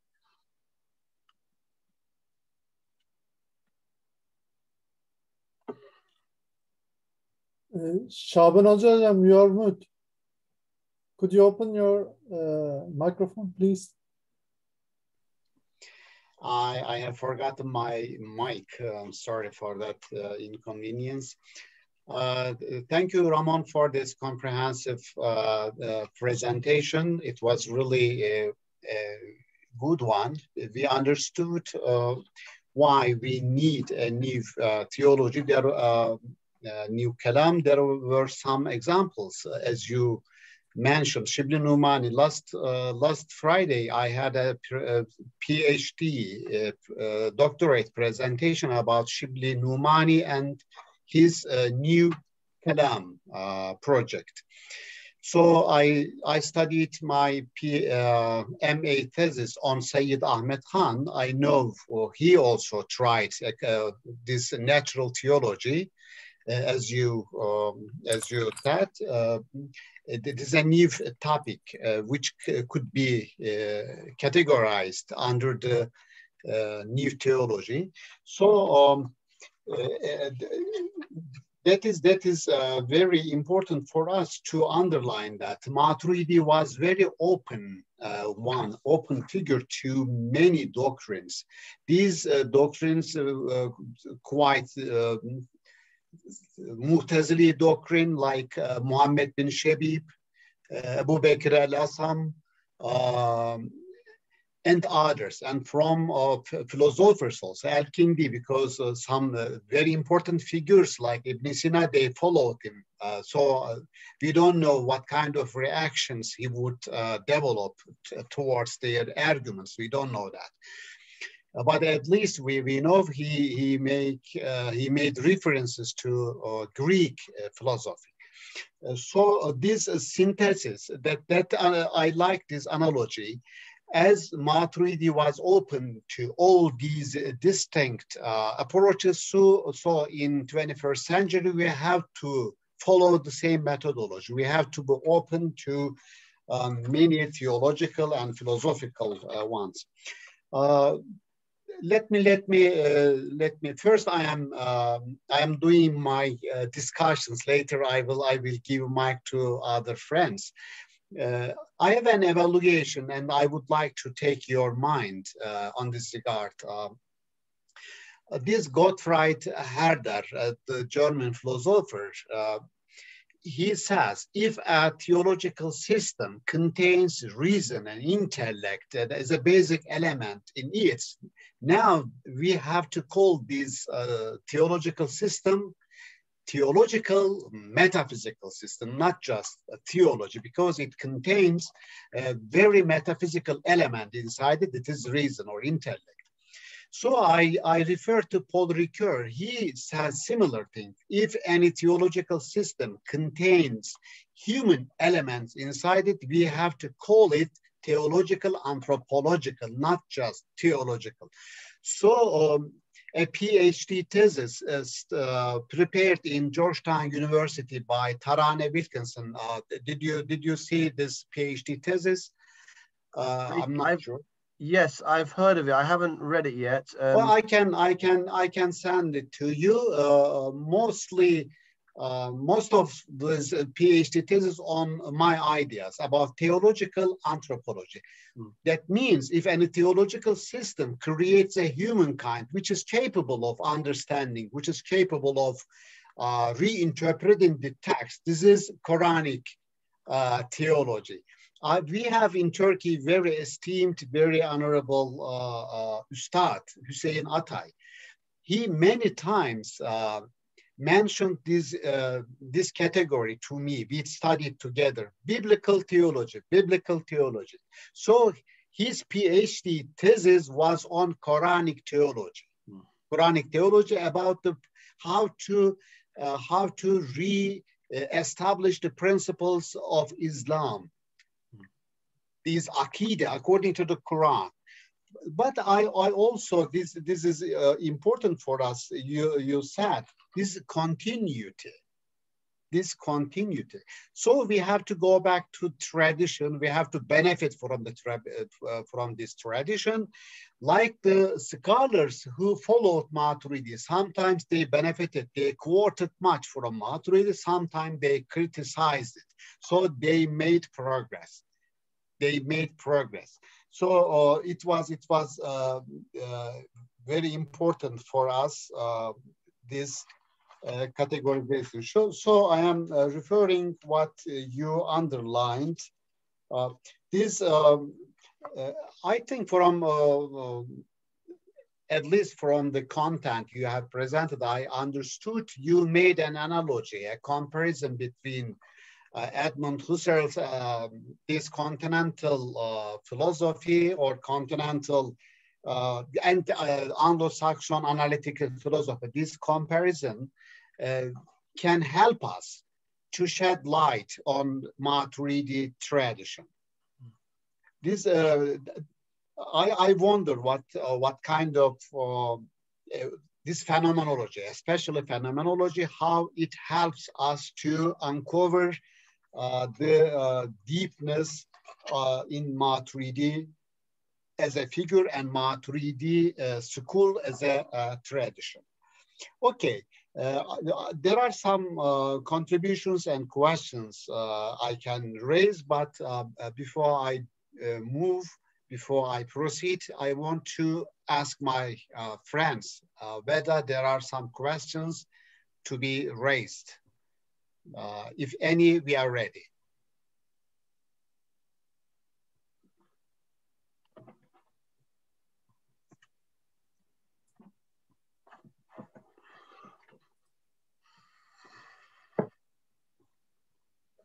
Şaban Hocam, you are mute. Could you open your microphone, please? I have forgotten my mic. I'm sorry for that inconvenience. Thank you, Ramon, for this comprehensive presentation. It was really a good one. We understood why we need a new theology. New Kalam. There were some examples, as you mentioned. Shibli Numani. Last Friday, I had a PhD doctorate presentation about Shibli Numani and his new Kalam project. So I studied my MA thesis on Sayyid Ahmed Khan. I know he also tried this natural theology. As you said, it is a new topic which could be categorized under the new theology. So that is very important for us to underline that Maturidi was very open open figure to many doctrines. These doctrines quite Mu'tazili doctrine like Muhammad bin Shabib, Abu Bakr al-Asam, and others, and from philosophers also, Al-Kindi, because some very important figures like Ibn Sina, they followed him. So we don't know what kind of reactions he would develop towards their arguments. We don't know that. But at least we know he made references to Greek philosophy. So this synthesis, that I like this analogy, as Maturidi was open to all these distinct approaches. So in 21st century, we have to follow the same methodology. We have to be open to many theological and philosophical ones. Let me first. I am doing my discussions. Later, I will give mic to other friends. I have an evaluation, and I would like to take your mind on this regard. this Gottfried Herder, the German philosopher, he says, if a theological system contains reason and intellect as a basic element in it, now we have to call this theological system theological metaphysical system, not just a theology, because it contains a very metaphysical element inside it. It is reason or intellect. So I refer to Paul Ricoeur. He says similar thing. If any theological system contains human elements inside it, we have to call it theological anthropological, not just theological. So a PhD thesis is prepared in Georgetown University by Tarane Wilkinson. Did you see this PhD thesis? I'm not sure. Yes, I've heard of it. I haven't read it yet. Well, I can send it to you. Most of this PhD thesis on my ideas about theological anthropology. That means if any theological system creates a humankind which is capable of understanding, which is capable of reinterpreting the text, this is Quranic theology. We have in Turkey very esteemed, very honorable Ustad Hüseyin Atay. He many times mentioned this category to me. We studied together, biblical theology. So his PhD thesis was on Quranic theology. Quranic theology about how to re-establish the principles of Islam. These Aqidah according to the Quran. But I also, this is important for us, you said, this continuity. So we have to go back to tradition. We have to benefit from this tradition. Like the scholars who followed Maturidi, sometimes they benefited, they quoted much from Maturidi, sometimes they criticized it. So they made progress. So it was very important for us, this categorization. So I am referring what you underlined. I think from at least from the content you have presented, I understood you made an analogy, a comparison between Edmund Husserl's this continental philosophy or continental and Anglo-Saxon analytical philosophy. This comparison can help us to shed light on Maturidi tradition. This I wonder what kind of this phenomenology, especially phenomenology, how it helps us to uncover the deepness in Maturidi as a figure and Maturidi school as a tradition. Okay, there are some contributions and questions I can raise, but before I before I proceed, I want to ask my friends whether there are some questions to be raised. If any, we are ready.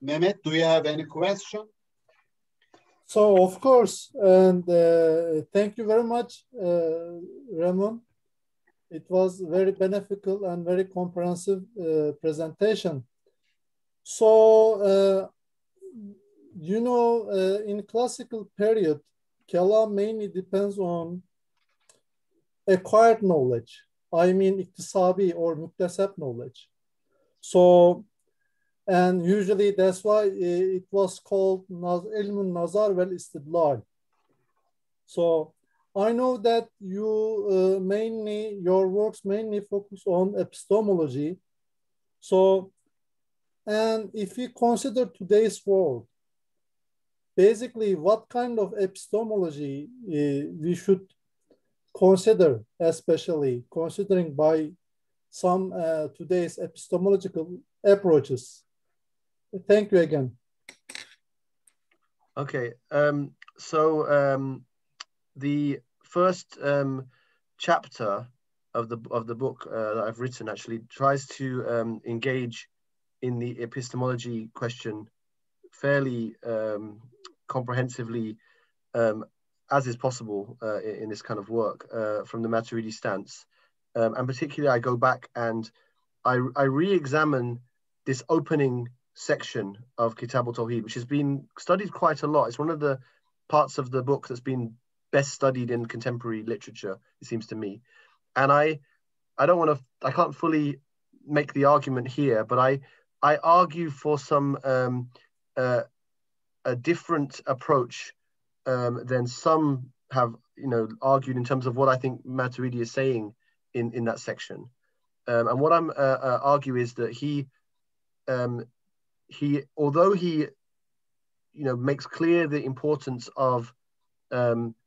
Mehmet, do you have any question? So, of course, and thank you very much, Ramon. It was very beneficial and very comprehensive presentation. So, you know, in classical period, Kalam mainly depends on acquired knowledge. I mean, iktisabi or muktesab knowledge. So, and usually that's why it was called ilmun nazar vel istidlal. So I know that you your works mainly focus on epistemology. So, and if we consider today's world, basically what kind of epistemology we should consider, especially considering by some today's epistemological approaches. Thank you again. Okay, so the first chapter of the book that I've written actually tries to engage in the epistemology question fairly comprehensively, as is possible in this kind of work from the Maturidi stance. And particularly I go back and I re-examine this opening section of Kitab al-Tawhid, which has been studied quite a lot. It's one of the parts of the book that's been best studied in contemporary literature, it seems to me. And I can't fully make the argument here, but I argue for some a different approach than some have, argued in terms of what I think Maturidi is saying in that section. And what I'm argue is that he, although he, makes clear the importance of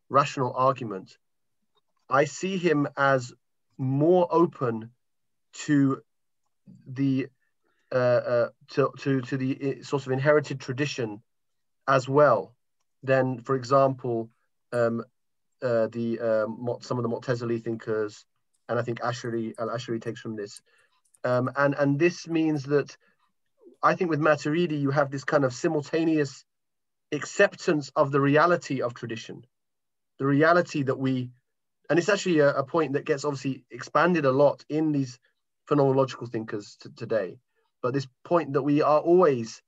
rational argument, I see him as more open to the to the sort of inherited tradition as well than, for example, some of the Mu'tazili thinkers, and I think Al-Ash'ari takes from this, and this means that I think with Maturidi you have this kind of simultaneous acceptance of the reality of tradition, the reality that we, and it's actually a point that gets obviously expanded a lot in these phenomenological thinkers today, but this point that we are always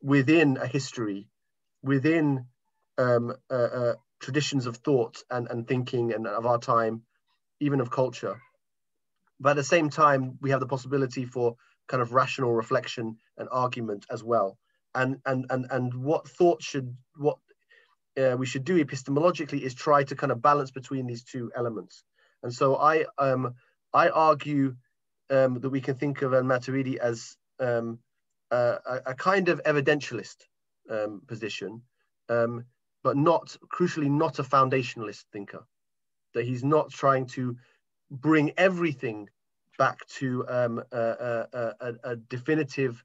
within a history, within traditions of thought and thinking and of our time, even of culture. But at the same time, we have the possibility for kind of rational reflection and argument as well. And what we should do epistemologically is try to kind of balance between these two elements. And so I argue that we can think of Maturidi as a kind of evidentialist position, but crucially not a foundationalist thinker. That he's not trying to bring everything back to a definitive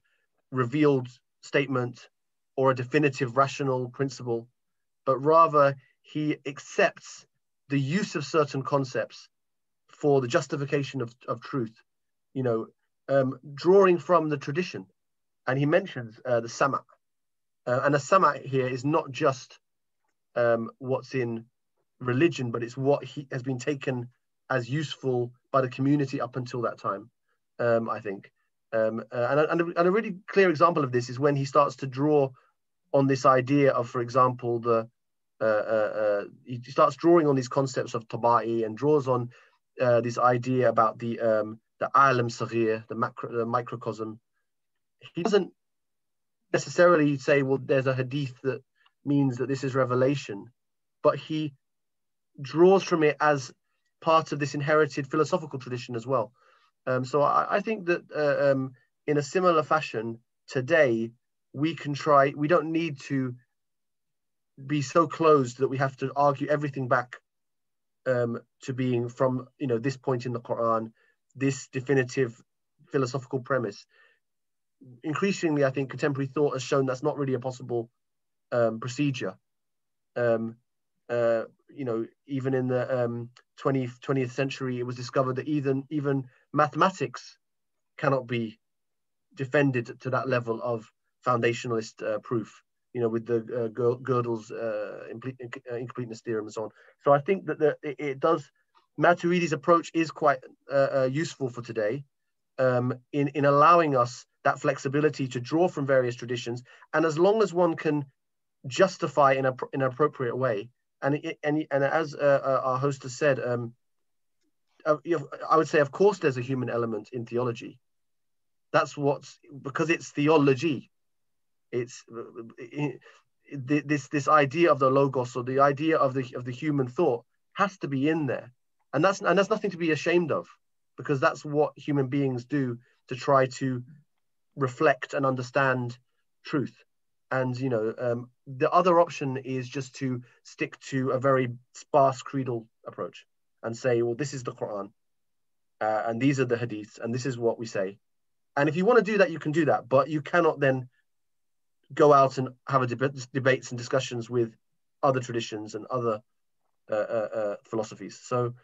revealed statement or a definitive rational principle, but rather he accepts the use of certain concepts for the justification of truth, drawing from the tradition. And he mentions the sama'. And the sama' here is not just what's in religion, but it's what has been taken as useful by the community up until that time, I think. And a really clear example of this is when he starts to draw on this idea of, for example, he starts drawing on these concepts of taba'i and draws on this idea about the alam saghir, the microcosm. He doesn't necessarily say, well, there's a hadith that means that this is revelation, but he draws from it as part of this inherited philosophical tradition as well. So I think that in a similar fashion today, we don't need to be so closed that we have to argue everything back to being from, this point in the Quran, this definitive philosophical premise. Increasingly, I think contemporary thought has shown that's not really a possible procedure. Even in the 20th century, it was discovered that even mathematics cannot be defended to that level of foundationalist proof, with the Gödel's incompleteness theorem and so on. So I think that Maturidi's approach is quite useful for today in allowing us that flexibility to draw from various traditions, and as long as one can justify in an appropriate way, and as our host has said, I would say, of course, there's a human element in theology. That's because it's theology. It's this idea of the logos, or the idea of the human thought, has to be in there, and that's nothing to be ashamed of, because that's what human beings do to try to reflect and understand truth. And the other option is just to stick to a very sparse creedal approach. and say, well, this is the Quran, and these are the hadiths, and this is what we say. And if you want to do that, you can do that, but you cannot then go out and have debates and discussions with other traditions and other philosophies. So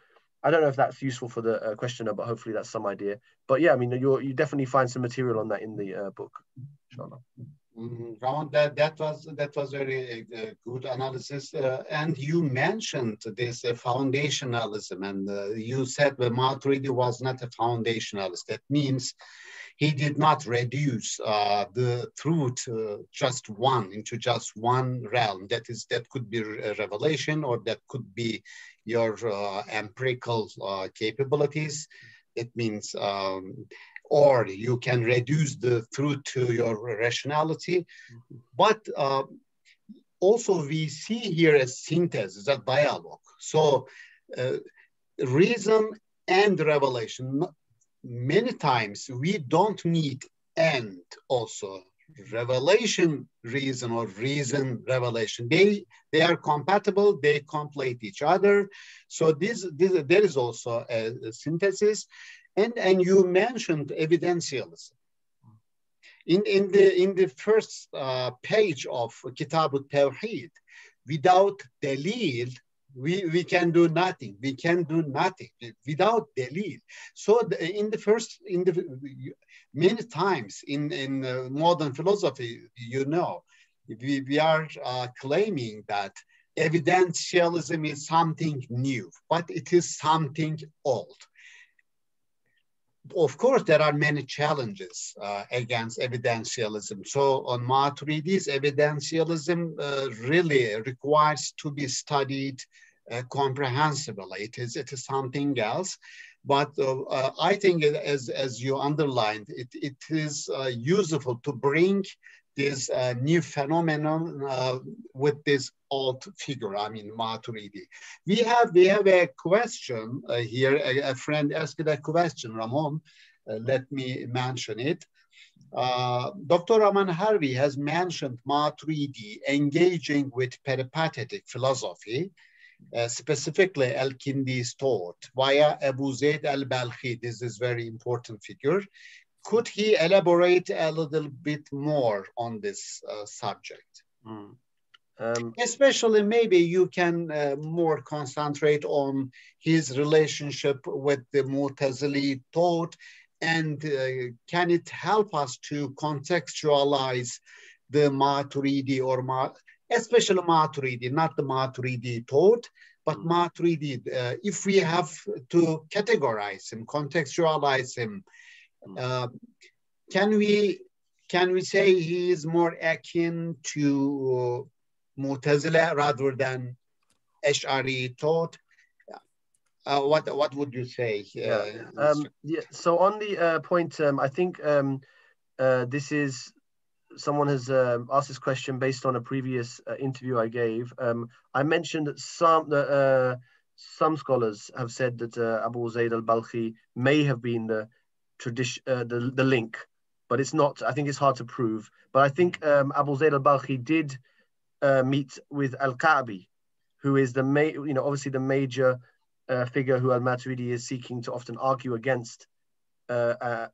I don't know if that's useful for the questioner, but hopefully that's some idea. But yeah, I mean, you definitely find some material on that in the book, inshallah. Ramon, that was very good analysis, and you mentioned this foundationalism, and you said that Maturidi was not a foundationalist. That means he did not reduce the truth into just one realm. That could be a revelation, or that could be your empirical capabilities. It means, or you can reduce the truth to your rationality. But also we see here a synthesis, a dialogue. So reason and revelation. Many times we don't need and also revelation reason or reason revelation. They are compatible, they complete each other. So there is also a synthesis. And you mentioned evidentialism. In the first page of Kitab al-Tawheed, without dalil, we can do nothing. We can do nothing without dalil. So many times in modern philosophy, we are claiming that evidentialism is something new, but it is something old. Of course, there are many challenges against evidentialism. So on Maturidi's evidentialism really requires to be studied comprehensively. It is something else. But I think, as you underlined, it is useful to bring this new phenomenon with this old figure, I mean, Maturidi. We have a question here. A friend asked a question, Ramon. Let me mention it. Dr. Ramon Harvey has mentioned Maturidi engaging with peripatetic philosophy, specifically Al-Kindi's thought via Abu Zayd al-Balkhi. This is very important figure. Could he elaborate a little bit more on this subject? Especially maybe you can more concentrate on his relationship with the Mu'tazili thought, and can it help us to contextualize the Maturidi especially Maturidi, not the Maturidi thought, but Maturidi, if we have to categorize him, contextualize him, can we say he is more akin to Mu'tazila rather than Ash'ari thought? What would you say? So on the point, I think this is, someone has asked this question based on a previous interview I gave. I mentioned that some scholars have said that Abu Zayd al-Balkhi may have been the link, but it's not. I think it's hard to prove. But I think Abu Zayd al-Balkhi did meet with al-Ka'bi, who is obviously the major figure who al-Maturidi is seeking to often argue against. But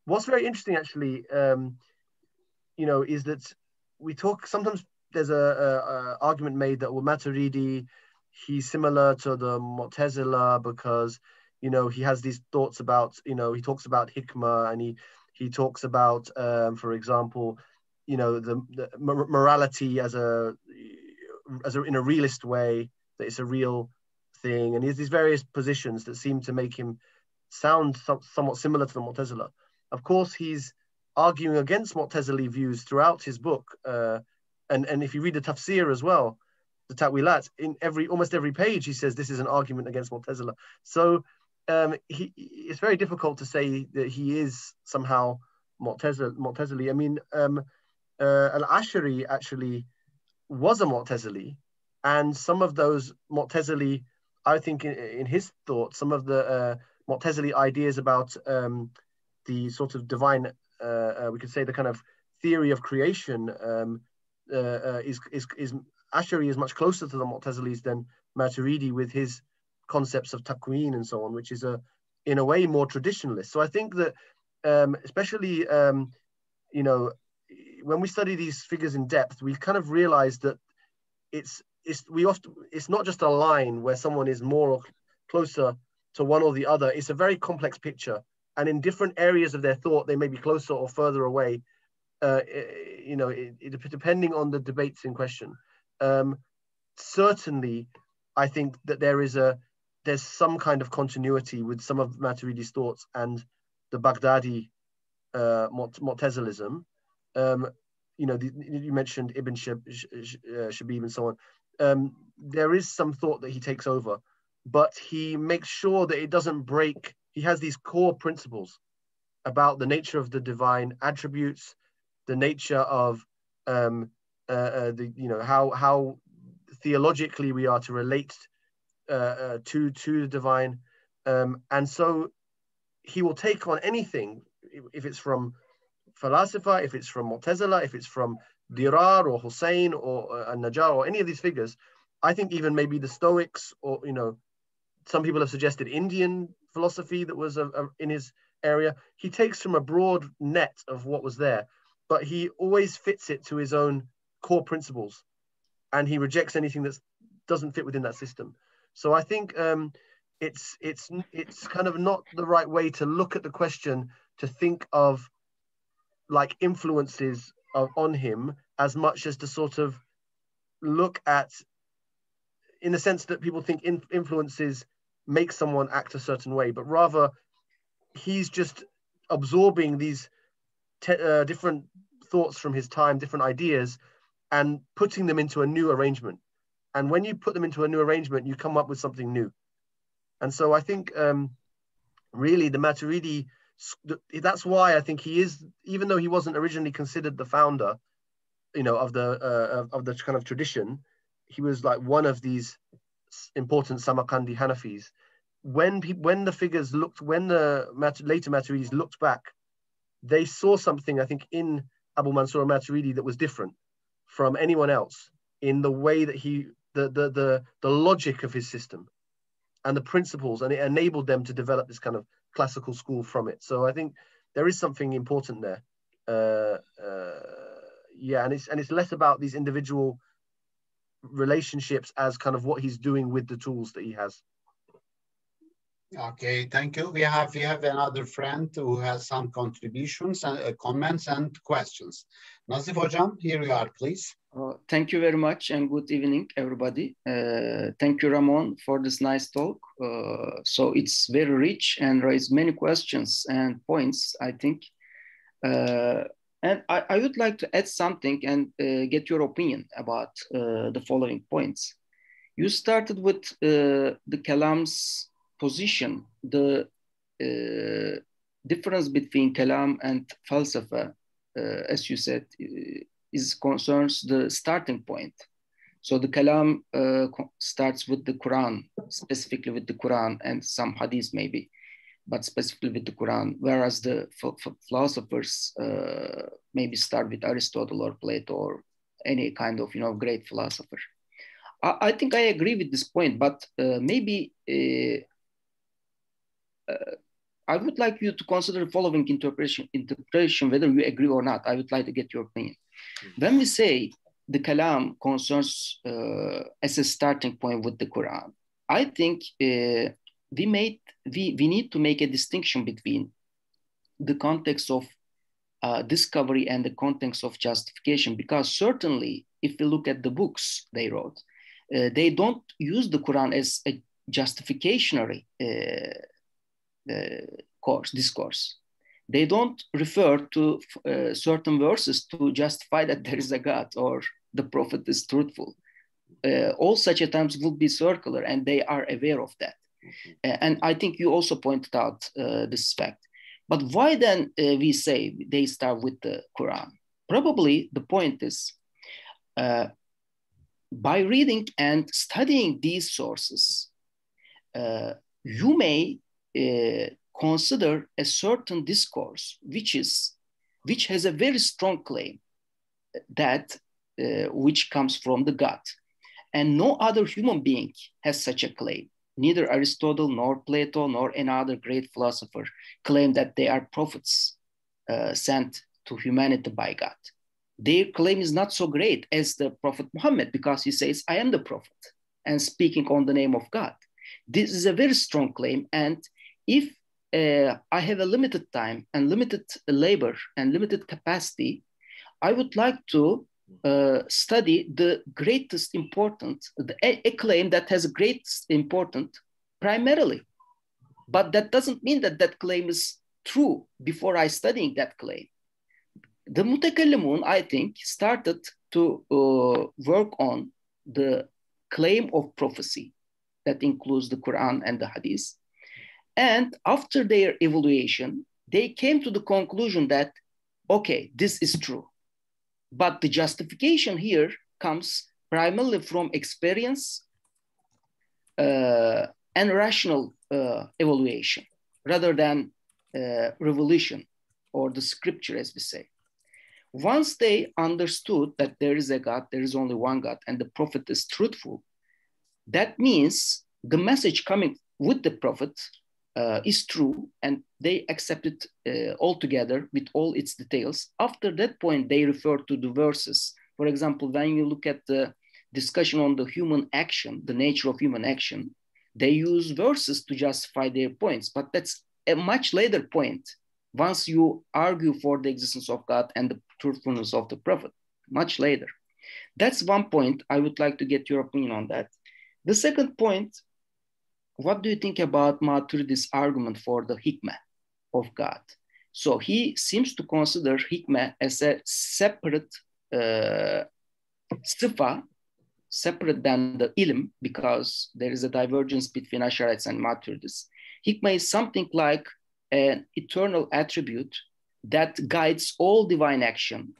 what's very interesting, actually, is that we talk, sometimes there's a argument made that, well, Maturidi, he's similar to the Mu'tazila because, he has these thoughts about, he talks about Hikmah, and he talks about, for example, the morality as in a realist way, that it's a real thing. And he has these various positions that seem to make him sound somewhat similar to the Mu'tazila. Of course, he's arguing against Mu'tazili views throughout his book. And if you read the tafsir as well, the ta'wilat, in almost every page, he says this is an argument against Mu'tazila. So it's very difficult to say that he is somehow Mu'tazili. I mean, Al-Ash'ari actually was a Mu'tazili, and some of those Mu'tazili, I think in his thought, some of the Mu'tazili ideas about the sort of divine, we could say the kind of theory of creation, Ash'ari is much closer to the Mu'tazilis than Maturidi with his concepts of takween and so on, which is in a way more traditionalist. So I think that especially when we study these figures in depth, we kind of realize that it's not just a line where someone is more or closer to one or the other. It's a very complex picture, and in different areas of their thought, they may be closer or further away. Depending on the debates in question. Certainly, I think that there's some kind of continuity with some of Maturidi's thoughts and the Baghdadi Mu'tazilism. You mentioned Ibn Shabib and so on. There is some thought that he takes over, but he makes sure that it doesn't break. He has these core principles about the nature of the divine attributes, the nature of how theologically we are to relate to the divine, and so he will take on anything, if it's from Falasifa, if it's from Mu'tazila, if it's from Dirar or Hussein or An-Najjar or any of these figures. I think even maybe the Stoics, or some people have suggested Indian philosophy that was in his area. He takes from a broad net of what was there, but he always fits it to his own core principles, and he rejects anything that doesn't fit within that system. So I think it's kind of not the right way to look at the question, to think of like influences on him as much as to sort of look at, in the sense that people think influences make someone act a certain way, but rather he's just absorbing these different thoughts from his time, different ideas, and putting them into a new arrangement. And when you put them into a new arrangement, you come up with something new. And so I think really the Maturidi, that's why I think he is, even though he wasn't originally considered the founder, of the kind of tradition, he was like one of these important Samarkandi Hanafis. When the figures looked, when the later Maturidis looked back, they saw something, I think, in Abu Mansur Maturidi that was different from anyone else in the way that the logic of his system and the principles, and it enabled them to develop this kind of classical school from it. So I think there is something important there. And it's less about these individual relationships as kind of what he's doing with the tools that he has. Okay, thank you. We have another friend who has some contributions and comments and questions. Nasif Hocam, here you are, please. Thank you very much, and good evening, everybody. Thank you, Ramon, for this nice talk. So it's very rich and raised many questions and points, I think. And I would like to add something and get your opinion about the following points. You started with the Kalam's position, the difference between Kalam and Falsafa, as you said, concerns the starting point. So the Kalam starts with the Quran, specifically with the Quran and some hadith maybe, but specifically with the Quran, whereas the philosophers maybe start with Aristotle or Plato or any kind of great philosopher. I think I agree with this point, but maybe I would like you to consider the following interpretation, whether you agree or not. I would like to get your opinion. When we say the Kalam concerns as a starting point with the Quran, I think we need to make a distinction between the context of discovery and the context of justification, because certainly if we look at the books they wrote, they don't use the Quran as a justificationary discourse. They don't refer to certain verses to justify that there is a God or the prophet is truthful. All such attempts will be circular, and they are aware of that. And I think you also pointed out this fact. But why then we say they start with the Quran? Probably the point is, by reading and studying these sources, you may consider a certain discourse which has a very strong claim that which comes from the God, and no other human being has such a claim. neither Aristotle, nor Plato, nor any other great philosopher claim that they are prophets sent to humanity by God. Their claim is not so great as the Prophet Muhammad, because he says, I am the prophet, and speaking on the name of God. This is a very strong claim. And if I have a limited time and limited labor and limited capacity, I would like to study the greatest important, a claim that has a greatest important primarily. But that doesn't mean that that claim is true before I studying that claim. The Mutakallimun, I think, started to work on the claim of prophecy that includes the Quran and the Hadith. And after their evaluation, they came to the conclusion that, okay, this is true. But the justification here comes primarily from experience and rational evaluation, rather than revelation or the scripture, as we say. Once they understood that there is a God, there is only one God, and the prophet is truthful, that means the message coming with the prophet is true, and they accept it altogether with all its details. After that point, they refer to the verses. For example, when you look at the discussion on the human action, the nature of human action, they use verses to justify their points, but that's a much later point. Once you argue for the existence of God and the truthfulness of the prophet, much later. That's one point. I would like to get your opinion on that. The second point, what do you think about Maturidi's argument for the Hikmah of God? So he seems to consider Hikmah as a separate sifa, separate than the ilm, because there is a divergence between Ash'arites and Maturidis. Hikmah is something like an eternal attribute that guides all divine action.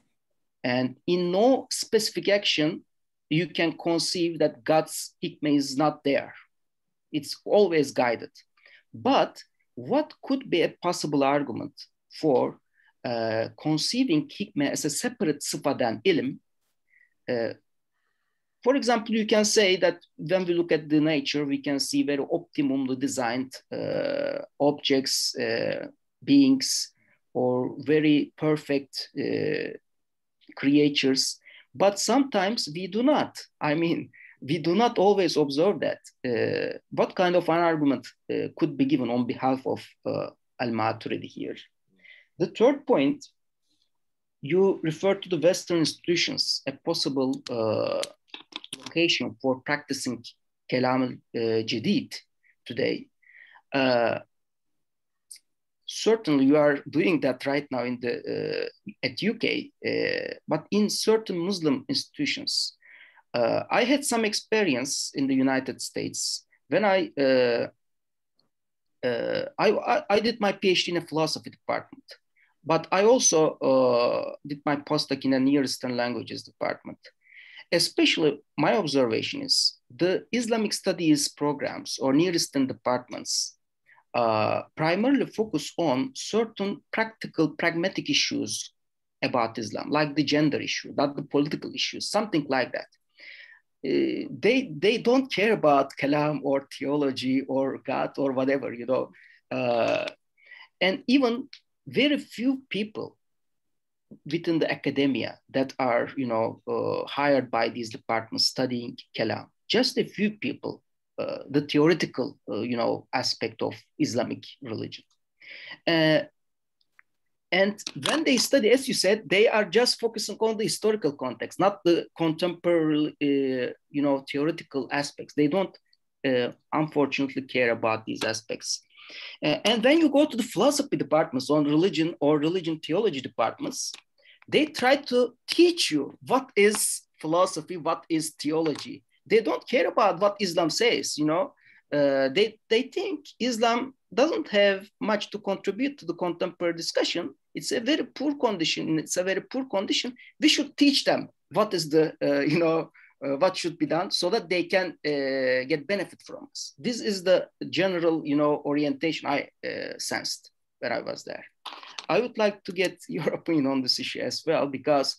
And in no specific action, you can conceive that God's Hikmah is not there. It's always guided. But what could be a possible argument for conceiving Hikmah as a separate sifa than ilm? For example, you can say that when we look at the nature, we can see very optimally designed objects, beings, or very perfect creatures. But sometimes we do not. I mean, we do not always observe that. What kind of an argument could be given on behalf of Al-Maturidi here? The third point, you refer to the Western institutions, a possible location for practicing Kalam al-Jadid today. Certainly you are doing that right now in the at UK, but in certain Muslim institutions. I had some experience in the United States when I did my PhD in a philosophy department, but I also did my postdoc in a Near Eastern languages department. Especially my observation is the Islamic studies programs or Near Eastern departments primarily focus on certain practical, pragmatic issues about Islam, like the gender issue, not the political issues, something like that. They don't care about Kalam or theology or God or whatever, you know. And even very few people within the academia that are, you know, hired by these departments studying Kalam, just a few people, the theoretical, you know, aspect of Islamic religion. And when they study, as you said, they are just focusing on the historical context, not the contemporary, you know, theoretical aspects. They don't, unfortunately, care about these aspects. And when you go to the philosophy departments on religion or religion theology departments, they try to teach you what is philosophy, what is theology. They don't care about what Islam says, you know. They think Islam doesn't have much to contribute to the contemporary discussion. It's a very poor condition. It's a very poor condition. We should teach them what is the, you know, what should be done so that they can get benefit from us. This is the general, you know, orientation I sensed when I was there. I would like to get your opinion on this issue as well, because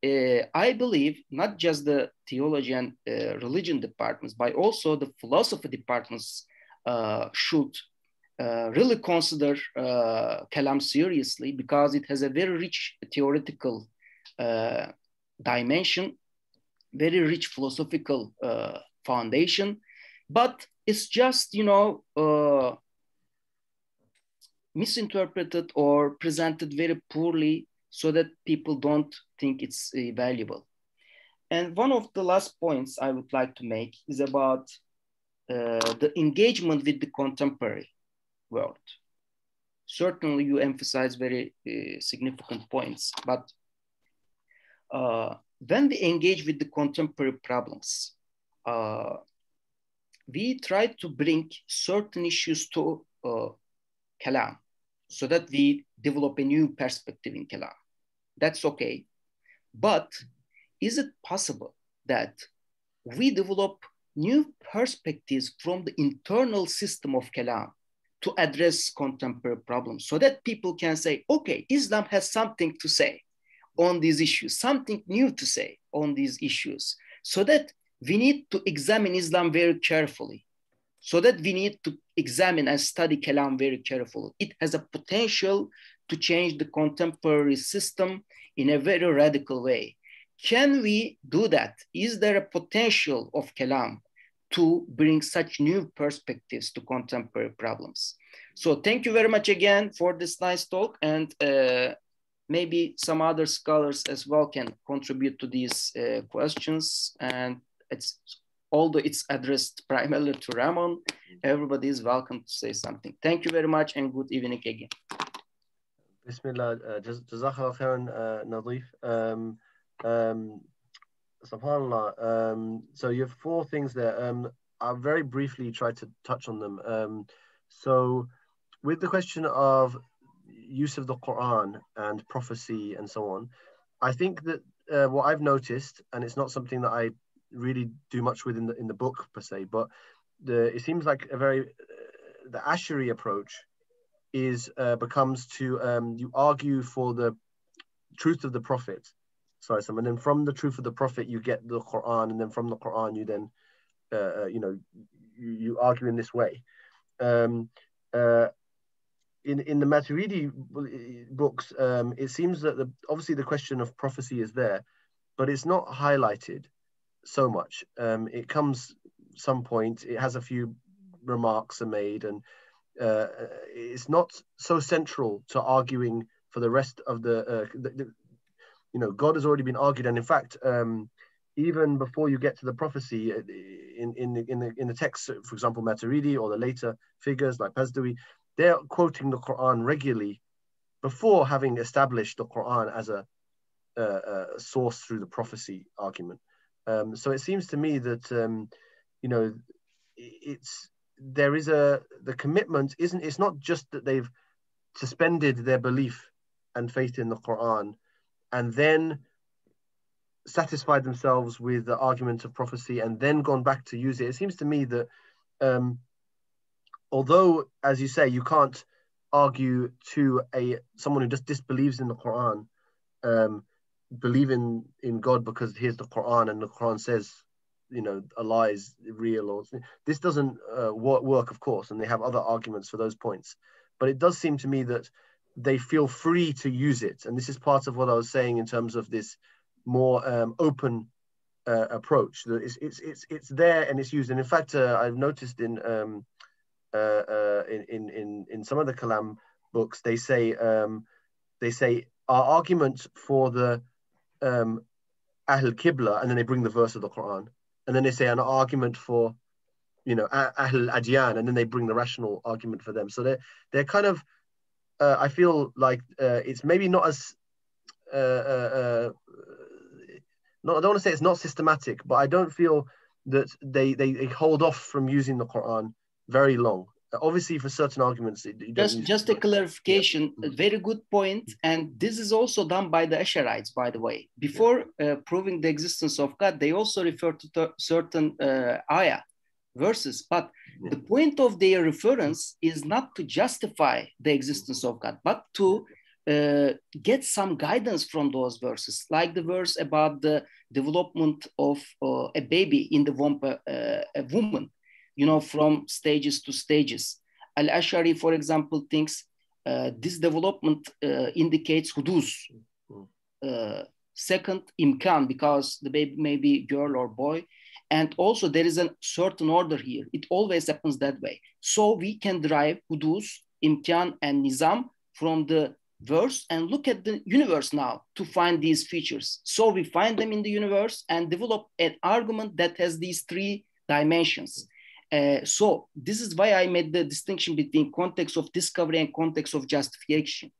I believe not just the theology and religion departments, but also the philosophy departments should really consider Kalam seriously, because it has a very rich theoretical dimension, very rich philosophical foundation, but it's just, misinterpreted or presented very poorly so that people don't think it's valuable. And one of the last points I would like to make is about the engagement with the contemporary world. Certainly you emphasize very significant points, but when we engage with the contemporary problems, we try to bring certain issues to Kalam so that we develop a new perspective in Kalam. That's okay. But is it possible that we develop new perspectives from the internal system of Kalam to address contemporary problems so that people can say, okay, Islam has something to say on these issues, something new to say on these issues, so that we need to examine Islam very carefully, so that we need to examine and study Kalam very carefully. It has a potential to change the contemporary system in a very radical way. Can we do that? Is there a potential of Kalam to bring such new perspectives to contemporary problems? So thank you very much again for this nice talk, and maybe some other scholars as well can contribute to these questions. And although it's addressed primarily to Ramon, everybody is welcome to say something. Thank you very much and good evening again. Bismillah, Jazakallah khairan, Nadif. SubhanAllah. So you have four things there. I'll very briefly try to touch on them. So with the question of use of the Quran and prophecy and so on, I think that what I've noticed, and it's not something that I really do much with in the book per se, but it seems like a very the Ash'ari approach is becomes to you argue for the truth of the Prophet, and then from the truth of the Prophet you get the Quran, and then from the Quran you then you argue in this way. In the Maturidi books, it seems that obviously the question of prophecy is there, but it's not highlighted so much. It comes some point, it has a few remarks are made, and it's not so central to arguing for the rest of God has already been argued, and in fact, even before you get to the prophecy in the text, for example, Maturidi or the later figures like Pazdawi, they're quoting the Quran regularly before having established the Quran as a source through the prophecy argument. So it seems to me that the commitment it's not just that they've suspended their belief and faith in the Quran and then satisfied themselves with the argument of prophecy and then gone back to use it. It seems to me that although, as you say, you can't argue to someone who just disbelieves in the Quran, believe in God because here's the Quran and the Quran says, Allah is real, or this doesn't work, of course, and they have other arguments for those points. But it does seem to me that they feel free to use it, and this is part of what I was saying in terms of this more open approach. That it's there and it's used, and in fact, I've noticed in some of the Kalam books, they say our argument for the Ahl Qibla, and then they bring the verse of the Quran, and then they say an argument for Ahl Adyan, and then they bring the rational argument for them. So they're kind of I feel like it's maybe not as I don't want to say it's not systematic, but I don't feel that they hold off from using the Quran very long. Obviously, for certain arguments, just a clarification. Yeah. A very good point, and this is also done by the Ash'arites, by the way. Before proving the existence of God, they also refer to certain ayah verses. But the point of their reference is not to justify the existence of God, but to get some guidance from those verses, like the verse about the development of a baby in the womb of a woman. from stages to stages. Al-Ash'ari, for example, thinks this development indicates hudus. Second, imkan, because the baby may be girl or boy. And also there is a certain order here. It always happens that way. So we can derive hudus, imkan, and nizam from the verse and look at the universe now to find these features. So we find them in the universe and develop an argument that has these three dimensions. So this is why I made the distinction between context of discovery and context of justification.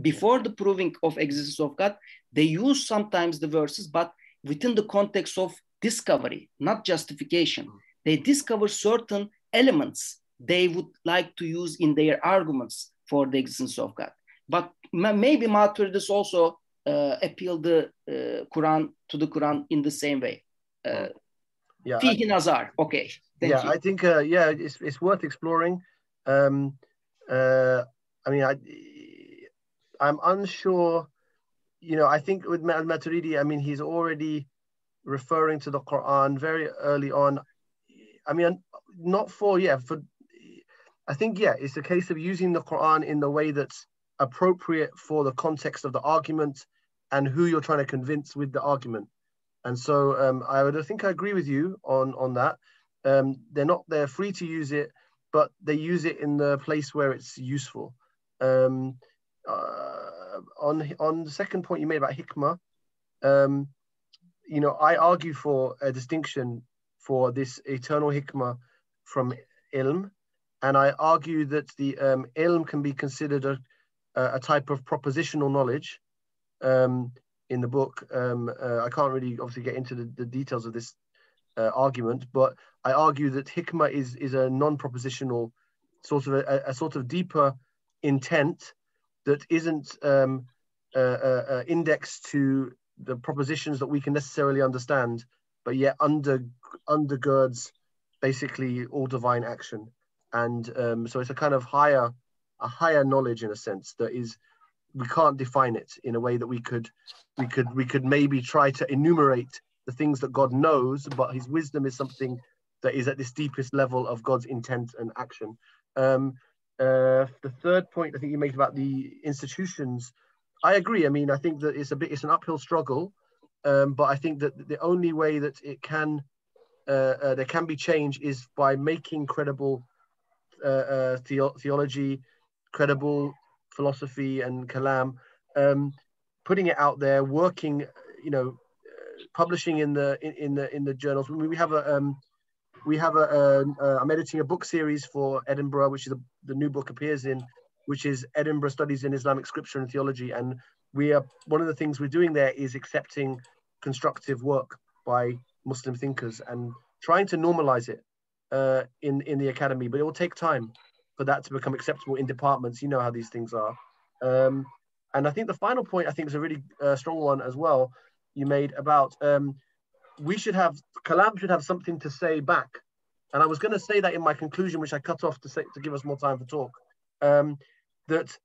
Before the proving of existence of God, they use sometimes the verses, but within the context of discovery, not justification. They discover certain elements they would like to use in their arguments for the existence of God. But maybe Maturidis also appeal the Quran to the Quran in the same way. Fihi nazar. Okay. Thank you. I think it's worth exploring. I mean, I'm unsure. I think with Maturidi, I mean, he's already referring to the Quran very early on. I mean, I think, it's a case of using the Quran in the way that's appropriate for the context of the argument and who you're trying to convince with the argument. And so I think I agree with you on that. They're free to use it, but they use it in the place where it's useful. On the second point you made about Hikmah, I argue for a distinction for this eternal Hikmah from ilm, and I argue that the ilm can be considered a type of propositional knowledge in the book. I can't really obviously get into the details of this argument, but I argue that Hikmah is a non-propositional sort of a sort of deeper intent that isn't indexed to the propositions that we can necessarily understand, but yet undergirds basically all divine action. And so it's a kind of higher knowledge in a sense that is, we can't define it in a way that we could maybe try to enumerate the things that God knows, but his wisdom is something that is at this deepest level of God's intent and action. The third point I think you made about the institutions, I agree. I mean, I think that it's an uphill struggle, but I think that the only way that there can be change is by making credible theology, credible philosophy and kalam, putting it out there, working, publishing in the journals. I mean, I'm editing a book series for Edinburgh, which is the new book appears in, which is Edinburgh Studies in Islamic Scripture and Theology. And one of the things we're doing there is accepting constructive work by Muslim thinkers and trying to normalize it in the academy, but it will take time for that to become acceptable in departments. You know how these things are. And I think the final point I think is a really strong one as well you made about Kalam should have something to say back. And I was going to say that in my conclusion, which I cut off to give us more time for talk, that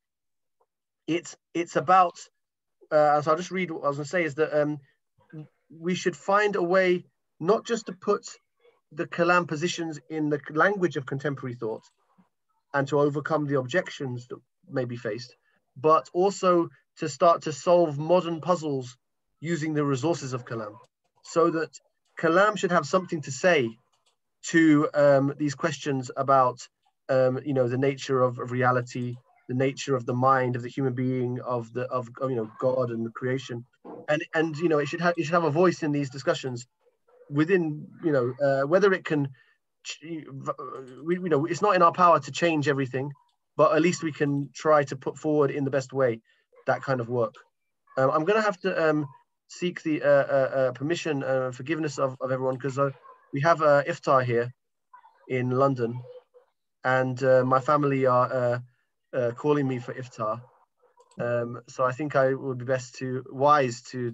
it's about, so I'll just read what I was going to say, is that we should find a way not just to put the Kalam positions in the language of contemporary thought and to overcome the objections that may be faced, but also to start to solve modern puzzles using the resources of Kalam, so that Kalam should have something to say to these questions about the nature of reality, the nature of the mind of the human being, of God and the creation, and it should have a voice in these discussions within whether it can it's not in our power to change everything, but at least we can try to put forward in the best way that kind of work. I'm going to have to seek the permission and forgiveness of everyone, because we have iftar here in London, and my family are calling me for iftar. So I think I would be wise to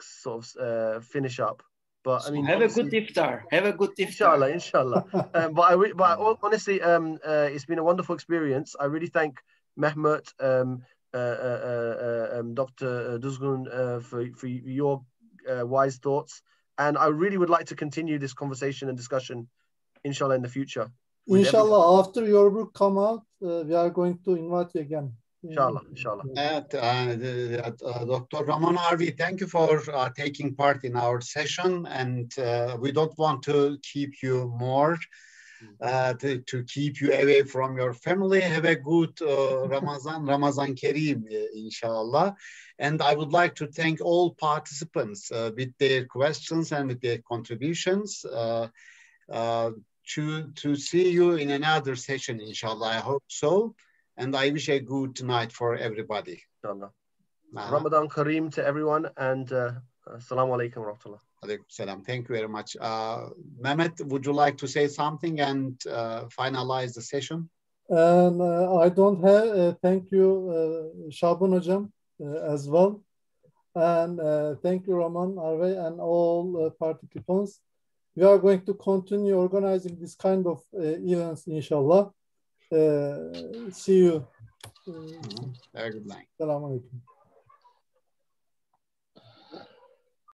sort of finish up. But I mean, have a good iftar. Have a good iftar. Inshallah. But honestly, it's been a wonderful experience. I really thank Mehmet, Dr. Düzgün, for your wise thoughts. And I really would like to continue this conversation and discussion, inshallah, in the future. Inshallah, after your book come out, we are going to invite you again. Inshallah, inshallah. Dr. Ramon Harvey, thank you for taking part in our session, and we don't want to keep you more, to keep you away from your family. Have a good Ramazan Kareem, inshallah. And I would like to thank all participants with their questions and with their contributions. To see you in another session, inshallah. I hope so. And I wish a good night for everybody. Inshallah. Ramadan Kareem to everyone, and assalamu alaikum wa rahmatullah. Alaikum salam. Thank you very much. Mehmet, would you like to say something and finalize the session? I don't have. Thank you, Şaban hocam, as well. And thank you, Ramon Harvey, and all participants. We are going to continue organizing this kind of events, inshallah. See you. Very good night. Assalamu alaikum.